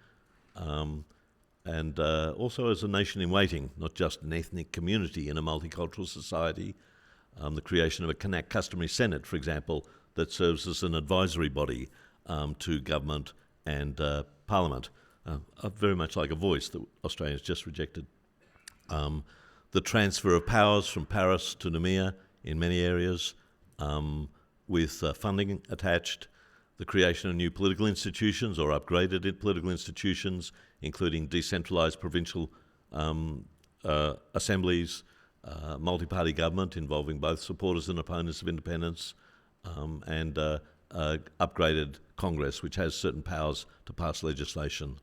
S4: and also as a nation in waiting, not just an ethnic community in a multicultural society. The creation of a Kanak customary senate, for example, that serves as an advisory body to government and parliament, very much like a voice that Australia's just rejected. The transfer of powers from Paris to Namur in many areas, with funding attached, the creation of new political institutions or upgraded political institutions, including decentralised provincial assemblies, multi-party government involving both supporters and opponents of independence, and upgraded Congress, which has certain powers to pass legislation.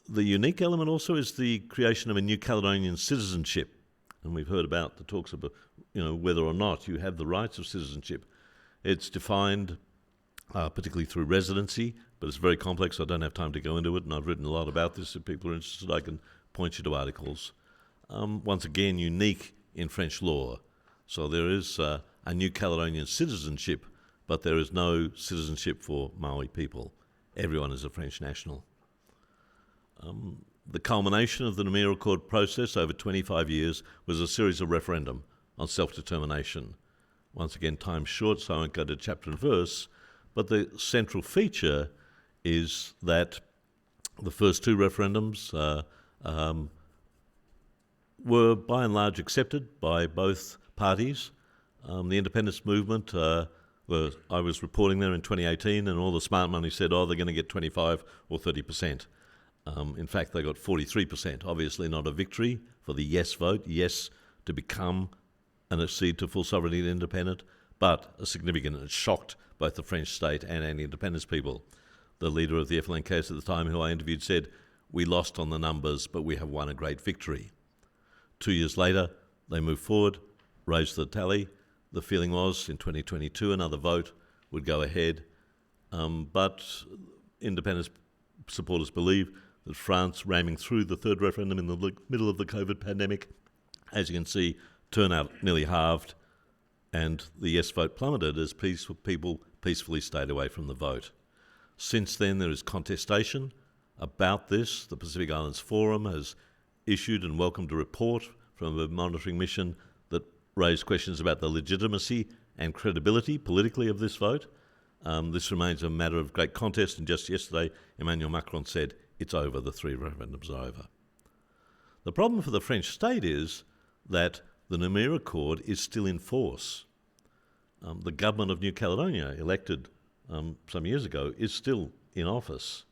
S4: The unique element also is the creation of a New Caledonian citizenship, and we've heard about the talks about whether or not you have the rights of citizenship. It's defined particularly through residency, but it's very complex. I don't have time to go into it, and I've written a lot about this. If people are interested, I can point you to articles. Once again, unique in French law. So there is a New Caledonian citizenship, but there is no citizenship for Maori people. Everyone is a French national. The culmination of the Namur Accord process over 25 years was a series of referendum on self-determination. Once again, time's short, so I won't go to chapter and verse, but the central feature is that the first two referendums were by and large accepted by both parties. The independence movement, I was reporting there in 2018, and all the smart money said, they're going to get 25 or 30%. In fact, they got 43%, obviously not a victory for the yes vote, yes to become and accede to full sovereignty and independent, but a significant, it shocked both the French state and independence people. The leader of the FLN case at the time, who I interviewed, said, "We lost on the numbers, but we have won a great victory." 2 years later, they moved forward, raised the tally. The feeling was in 2022 another vote would go ahead, but independence supporters believe that France, ramming through the third referendum in the middle of the COVID pandemic, as you can see, turnout nearly halved, and the yes vote plummeted as people peacefully stayed away from the vote. Since then, there is contestation about this. The Pacific Islands Forum has issued and welcomed a report from a monitoring mission that raised questions about the legitimacy and credibility politically of this vote. This remains a matter of great contest, and just yesterday, Emmanuel Macron said, it's over, the three referendums are over. The problem for the French state is that the Namur Accord is still in force. The government of New Caledonia, elected some years ago, is still in office.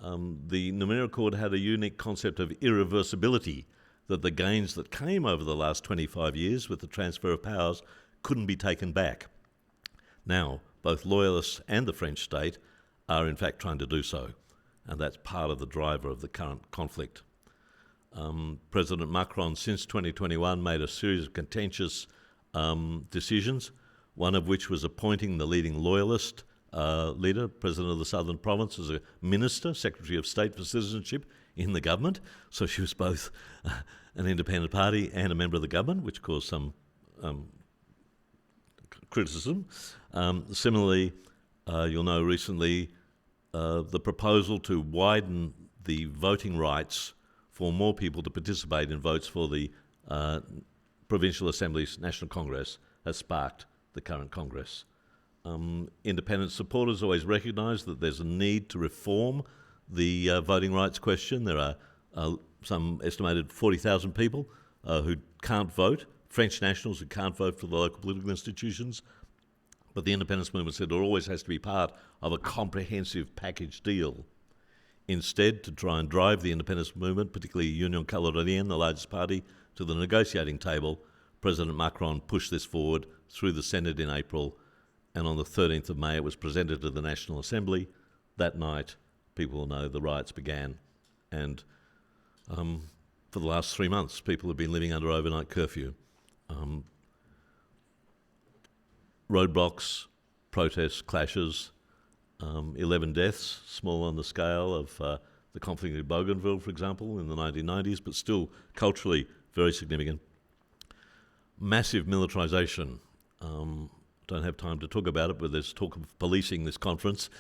S4: The Namur Accord had a unique concept of irreversibility, that the gains that came over the last 25 years with the transfer of powers couldn't be taken back. Now, both loyalists and the French state are in fact trying to do so, and that's part of the driver of the current conflict. President Macron, since 2021, made a series of contentious decisions, one of which was appointing the leading loyalist leader, President of the Southern Province, as a minister, Secretary of State for Citizenship in the government. So she was both an independent party and a member of the government, which caused some criticism. Similarly, you'll know recently the proposal to widen the voting rights for more people to participate in votes for the Provincial Assembly's National Congress has sparked the current Congress. Independent supporters always recognise that there's a need to reform the voting rights question. There are some estimated 40,000 people who can't vote, French nationals who can't vote for the local political institutions. But the independence movement said it always has to be part of a comprehensive package deal. Instead, to try and drive the independence movement, particularly Union Caledonienne, the largest party, to the negotiating table, President Macron pushed this forward through the Senate in April, and on the 13th of May it was presented to the National Assembly. That night, people will know the riots began, and for the last 3 months, people have been living under overnight curfew. Roadblocks, protests, clashes, 11 deaths, small on the scale of the conflict in Bougainville, for example, in the 1990s, but still culturally very significant. Massive militarisation. Don't have time to talk about it, but there's talk of policing this conference.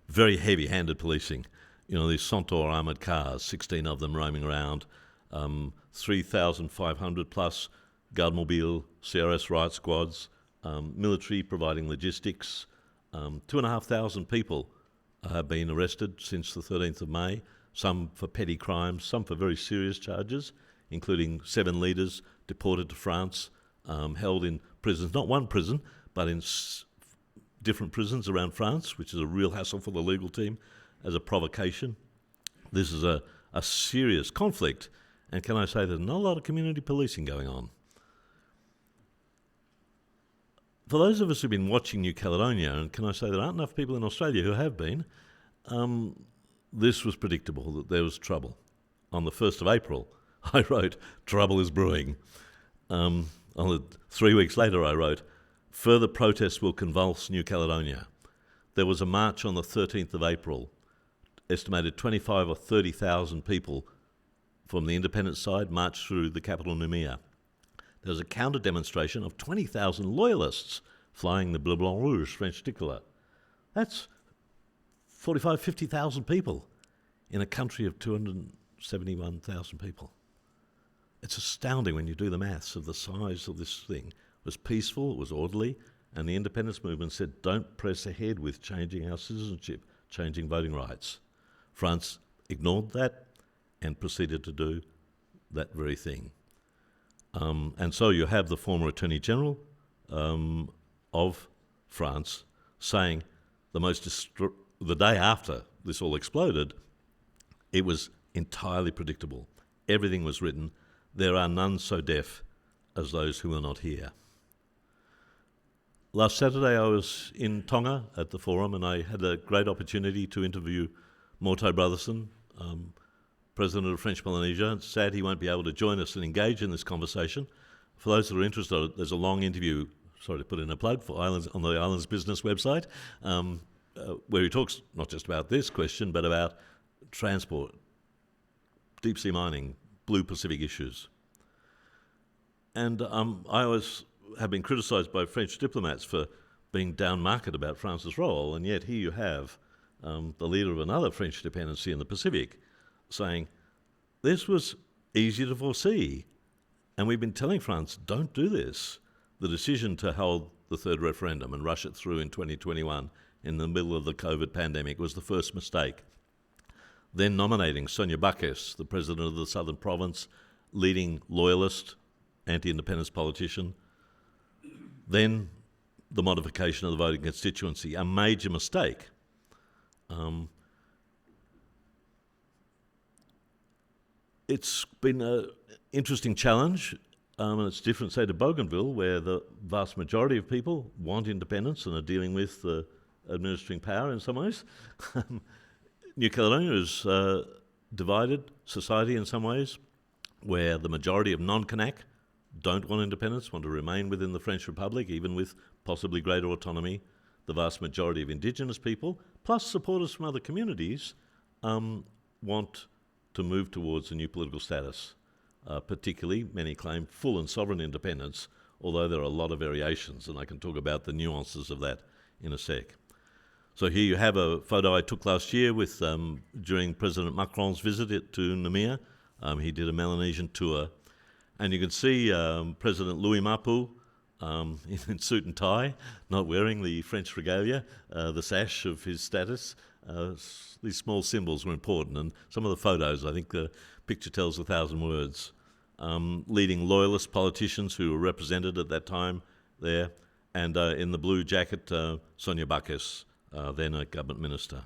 S4: Very heavy-handed policing. You know, these Centaur armoured cars, 16 of them roaming around, 3,500 plus Guard Mobile, CRS riot squads, military providing logistics. 2,500 people have been arrested since the 13th of May, some for petty crimes, some for very serious charges, including 7 leaders deported to France, held in prisons, not one prison, but in different prisons around France, which is a real hassle for the legal team, as a provocation. This is a serious conflict, and can I say there's not a lot of community policing going on. For those of us who've been watching New Caledonia, and can I say there aren't enough people in Australia who have been, this was predictable, that there was trouble. On the 1st of April, I wrote, "Trouble is brewing." 3 weeks later, I wrote, "Further protests will convulse New Caledonia." There was a march on the 13th of April, estimated 25 or 30,000 people from the independent side marched through the capital Noumea. There was a counter-demonstration of 20,000 loyalists flying the Bleu Blanc Rouge French tricolour. That's 45, 50,000 people in a country of 271,000 people. It's astounding when you do the maths of the size of this thing. It was peaceful, it was orderly, and the independence movement said, don't press ahead with changing our citizenship, changing voting rights. France ignored that and proceeded to do that very thing. And so you have the former Attorney General of France saying the day after this all exploded, it was entirely predictable. Everything was written. There are none so deaf as those who are not here. Last Saturday I was in Tonga at the forum, and I had a great opportunity to interview Morto Brotherson, President of French Micronesia. It's sad he won't be able to join us and engage in this conversation. For those that are interested, there's a long interview, sorry to put in a plug, for Islands on the Islands Business website, where he talks not just about this question, but about transport, deep sea mining, blue Pacific issues. And I have been criticised by French diplomats for being down market about France's role, and yet here you have the leader of another French dependency in the Pacific saying, this was easy to foresee, and we've been telling France, don't do this. The decision to hold the third referendum and rush it through in 2021 in the middle of the COVID pandemic was the first mistake. Then nominating Sonia Baques, the president of the Southern Province, leading loyalist, anti-independence politician. Then the modification of the voting constituency, a major mistake. It's been an interesting challenge, and it's different, say, to Bougainville, where the vast majority of people want independence and are dealing with administering power in some ways. New Caledonia is a divided society in some ways, where the majority of non-Kanak don't want independence, want to remain within the French Republic, even with possibly greater autonomy. The vast majority of Indigenous people, plus supporters from other communities, want to move towards a new political status. Particularly, many claim full and sovereign independence, although there are a lot of variations, and I can talk about the nuances of that in a sec. So here you have a photo I took last year with during President Macron's visit to Noumea. He did a Micronesian tour, and you can see President Louis Mapu in suit and tie, not wearing the French regalia, the sash of his status. These small symbols were important, and some of the photos, I think the picture tells 1,000 words. Leading loyalist politicians who were represented at that time there, and in the blue jacket, Sonia Baques, then a government minister.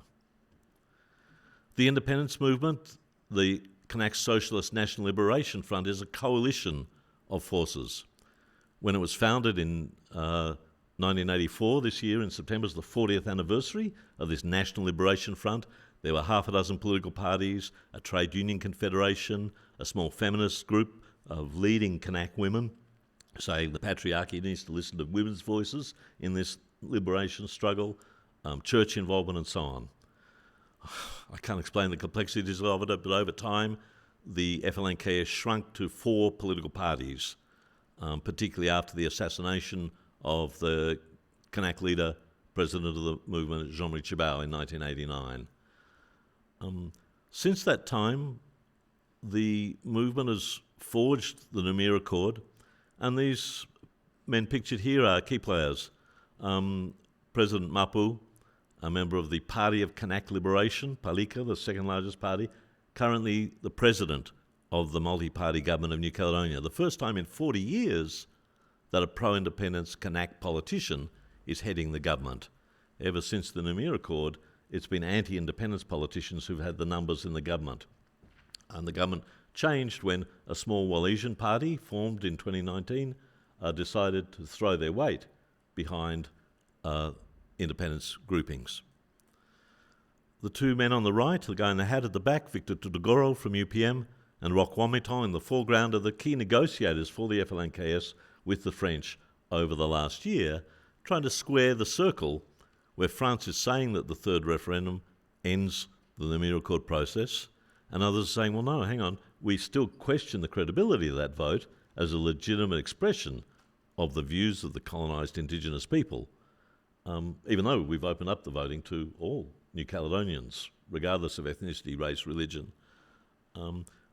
S4: The independence movement, the Kanak Socialist National Liberation Front, is a coalition of forces. When it was founded in 1984, this year in September is the 40th anniversary of this National Liberation Front. There were half a dozen political parties, a trade union confederation, a small feminist group of leading Kanak women saying the patriarchy needs to listen to women's voices in this liberation struggle, church involvement and so on. I can't explain the complexities of it, but over time the FLNKS shrunk to 4 political parties, particularly after the assassination of the Kanak leader, president of the movement, Jean-Marie Tjibaou, in 1989. Since that time, the movement has forged the Noumea Accord, and these men pictured here are key players. President Mapu, a member of the Party of Kanak Liberation, Palika, the second largest party, currently the president of the multi-party government of New Caledonia. The first time in 40 years that a pro-independence Kanak politician is heading the government. Ever since the Noumea Accord, it's been anti-independence politicians who've had the numbers in the government. And the government changed when a small Wallisian party formed in 2019 decided to throw their weight behind independence groupings. The two men on the right, the guy in the hat at the back, Victor Tudogoro from UPM, and Roch Womitong in the foreground, are the key negotiators for the FLNKS with the French over the last year, trying to square the circle where France is saying that the third referendum ends the Noumea Accord process, and others are saying, well, no, hang on, we still question the credibility of that vote as a legitimate expression of the views of the colonised Indigenous people, even though we've opened up the voting to all New Caledonians, regardless of ethnicity, race, religion.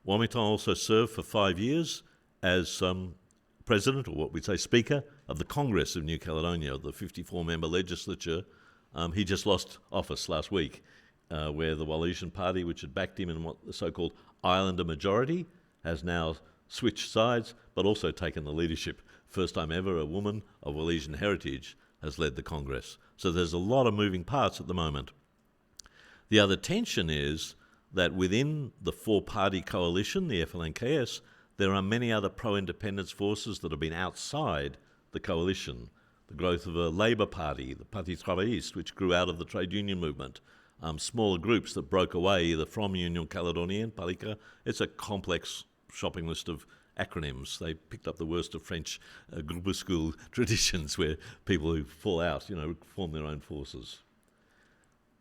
S4: Womitong also served for 5 years as president, or what we'd say speaker, of the Congress of New Caledonia, the 54-member legislature. He just lost office last week, where the Wallisian party, which had backed him in what the so-called Islander majority, has now switched sides, but also taken the leadership. First time ever a woman of Wallisian heritage has led the Congress. So there's a lot of moving parts at the moment. The other tension is that within the 4-party coalition, the FLNKS, there are many other pro-independence forces that have been outside the coalition. The growth of a Labour Party, the Parti Travailliste, which grew out of the trade union movement, smaller groups that broke away either from Union Caledonienne, Palika. It's a complex shopping list of acronyms. They picked up the worst of French groupuscule traditions where people who fall out, form their own forces.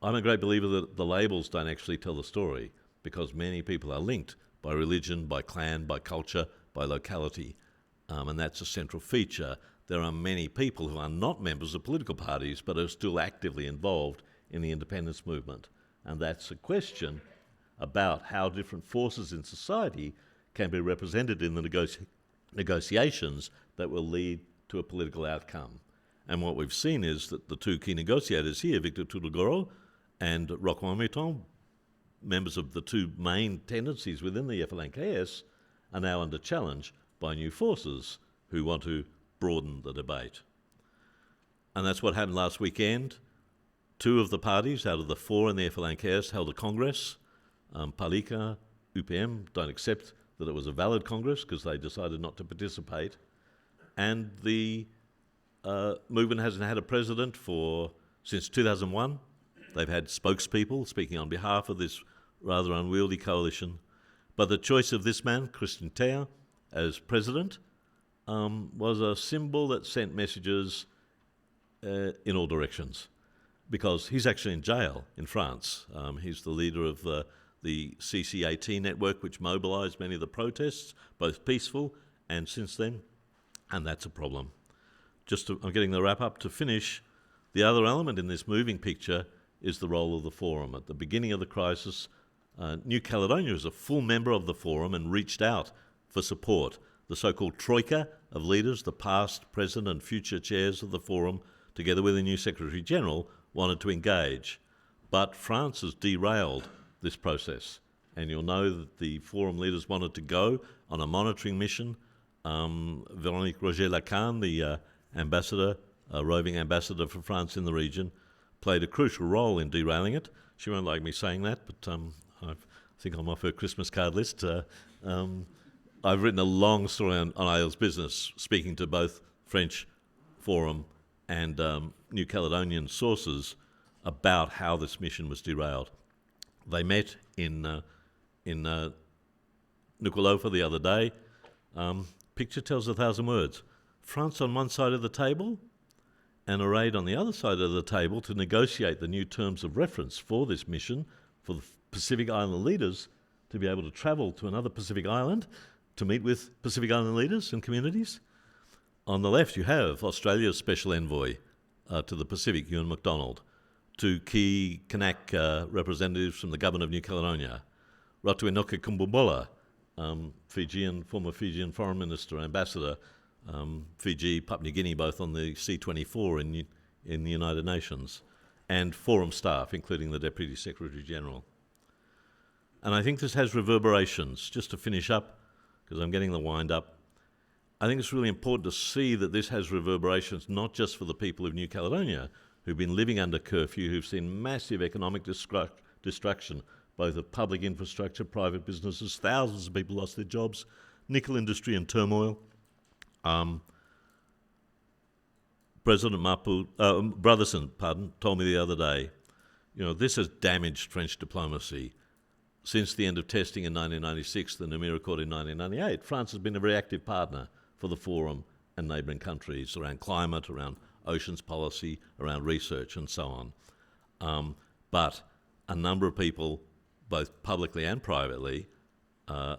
S4: I'm a great believer that the labels don't actually tell the story, because many people are linked by religion, by clan, by culture, by locality, and that's a central feature. There are many people who are not members of political parties but are still actively involved in the independence movement, and that's a question about how different forces in society can be represented in the negotiations that will lead to a political outcome. And what we've seen is that the two key negotiators here, Victor Tudogoro and Roch Womitong, members of the two main tendencies within the FLNKS, are now under challenge by new forces who want to broaden the debate. And that's what happened last weekend. 2 of the parties out of the 4 in the FLNKS held a congress. Palika, UPM don't accept that it was a valid congress because they decided not to participate. And the movement hasn't had a president since 2001. They've had spokespeople speaking on behalf of this rather unwieldy coalition. But the choice of this man, Christian Tea, as president was a symbol that sent messages in all directions, because he's actually in jail in France. He's the leader of the CCAT network, which mobilised many of the protests, both peaceful and since then, and that's a problem. I'm getting the wrap up to finish. The other element in this moving picture is the role of the Forum. At the beginning of the crisis, New Caledonia is a full member of the Forum and reached out for support. The so-called Troika of leaders, the past, present and future chairs of the Forum, together with the new Secretary-General, wanted to engage. But France has derailed this process. And you'll know that the Forum leaders wanted to go on a monitoring mission. Véronique Roger-Lacan, the ambassador, roving ambassador for France in the region, played a crucial role in derailing it. She won't like me saying that, but I think I'm off her Christmas card list. I've written a long story on AIL's business, speaking to both French Forum and New Caledonian sources about how this mission was derailed. They met in Nuku'alofa the other day. Picture tells 1,000 words. France on one side of the table and arrayed on the other side of the table to negotiate the new terms of reference for this mission for the Pacific Island leaders to be able to travel to another Pacific Island to meet with Pacific Island leaders and communities. On the left, you have Australia's Special Envoy to the Pacific, Ewan MacDonald, to key Kanak representatives from the government of New Caledonia, Ratu Enoka Kumbubola, former Fijian Foreign Minister, Ambassador, Fiji, Papua New Guinea, both on the C24 in the United Nations, and Forum staff, including the Deputy Secretary General. And I think this has reverberations. Just to finish up, because I'm getting the wind up, I think it's really important to see that this has reverberations not just for the people of New Caledonia, who've been living under curfew, who've seen massive economic destruction, both of public infrastructure, private businesses, thousands of people lost their jobs, nickel industry in turmoil. President Brotherson, told me the other day, this has damaged French diplomacy. Since the end of testing in 1996, the Namur Accord in 1998, France has been a very active partner for the Forum and neighbouring countries around climate, around oceans policy, around research and so on. But a number of people, both publicly and privately,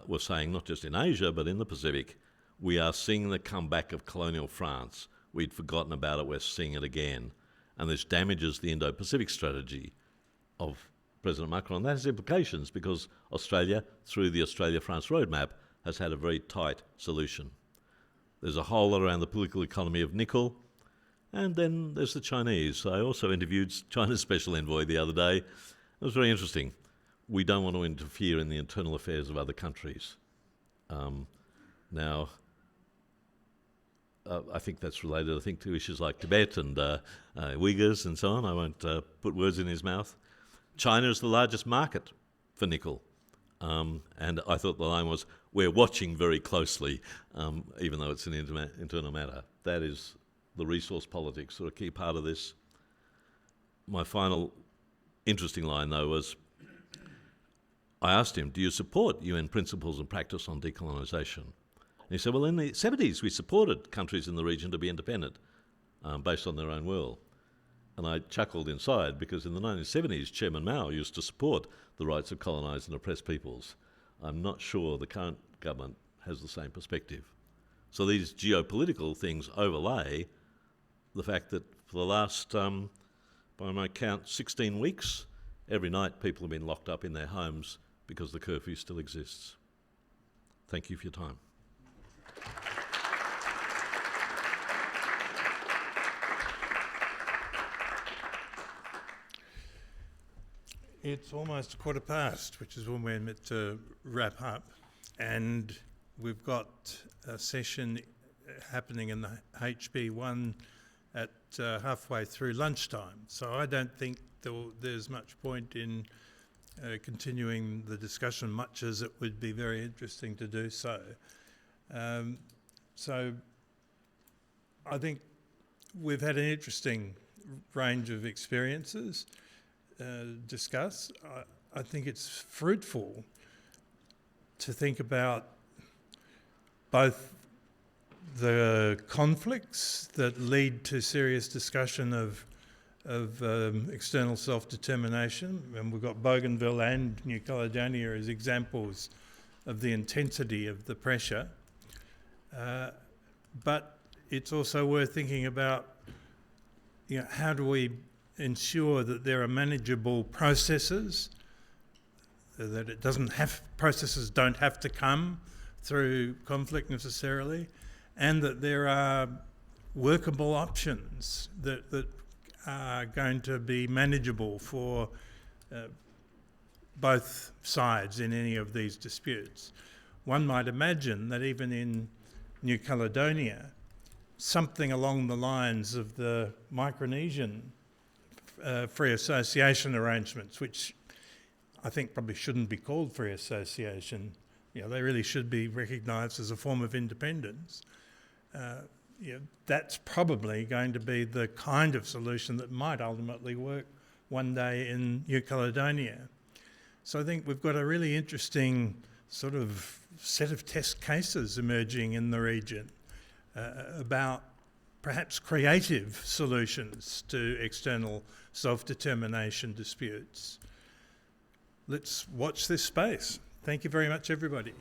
S4: were saying, not just in Asia, but in the Pacific, we are seeing the comeback of colonial France. We'd forgotten about it, we're seeing it again. And this damages the Indo-Pacific strategy of President Macron. That has implications because Australia, through the Australia-France roadmap, has had a very tight solution. There's a whole lot around the political economy of nickel, and then there's the Chinese. I also interviewed China's special envoy the other day. It was very interesting. We don't want to interfere in the internal affairs of other countries. Now, I think that's related, to issues like Tibet and Uyghurs and so on. I won't put words in his mouth. China is the largest market for nickel. And I thought the line was, we're watching very closely, even though it's an internal matter. That is the resource politics, are a key part of this. My final interesting line, though, was I asked him, do you support UN principles and practice on decolonisation? And he said, well, in the 70s, we supported countries in the region to be independent based on their own will. And I chuckled inside because in the 1970s, Chairman Mao used to support the rights of colonised and oppressed peoples. I'm not sure the current government has the same perspective. So these geopolitical things overlay the fact that for the last, by my count, 16 weeks, every night people have been locked up in their homes because the curfew still exists. Thank you for your time.
S1: It's almost 15:15, which is when we're meant to wrap up, and we've got a session happening in the HB1 at halfway through lunchtime. So I don't think there's much point in continuing the discussion, much as it would be very interesting to do so. So I think we've had an interesting range of experiences discuss. I think it's fruitful to think about both the conflicts that lead to serious discussion of external self-determination, and we've got Bougainville and New Caledonia as examples of the intensity of the pressure. But it's also worth thinking about, how do we ensure that there are manageable processes, that processes don't have to come through conflict necessarily, and that there are workable options that are going to be manageable for both sides in any of these disputes. One might imagine that even in New Caledonia, something along the lines of the Micronesian free association arrangements, which I think probably shouldn't be called free association. They really should be recognised as a form of independence. that's probably going to be the kind of solution that might ultimately work one day in New Caledonia. So I think we've got a really interesting sort of set of test cases emerging in the region about perhaps creative solutions to external self-determination disputes. Let's watch this space. Thank you very much, everybody.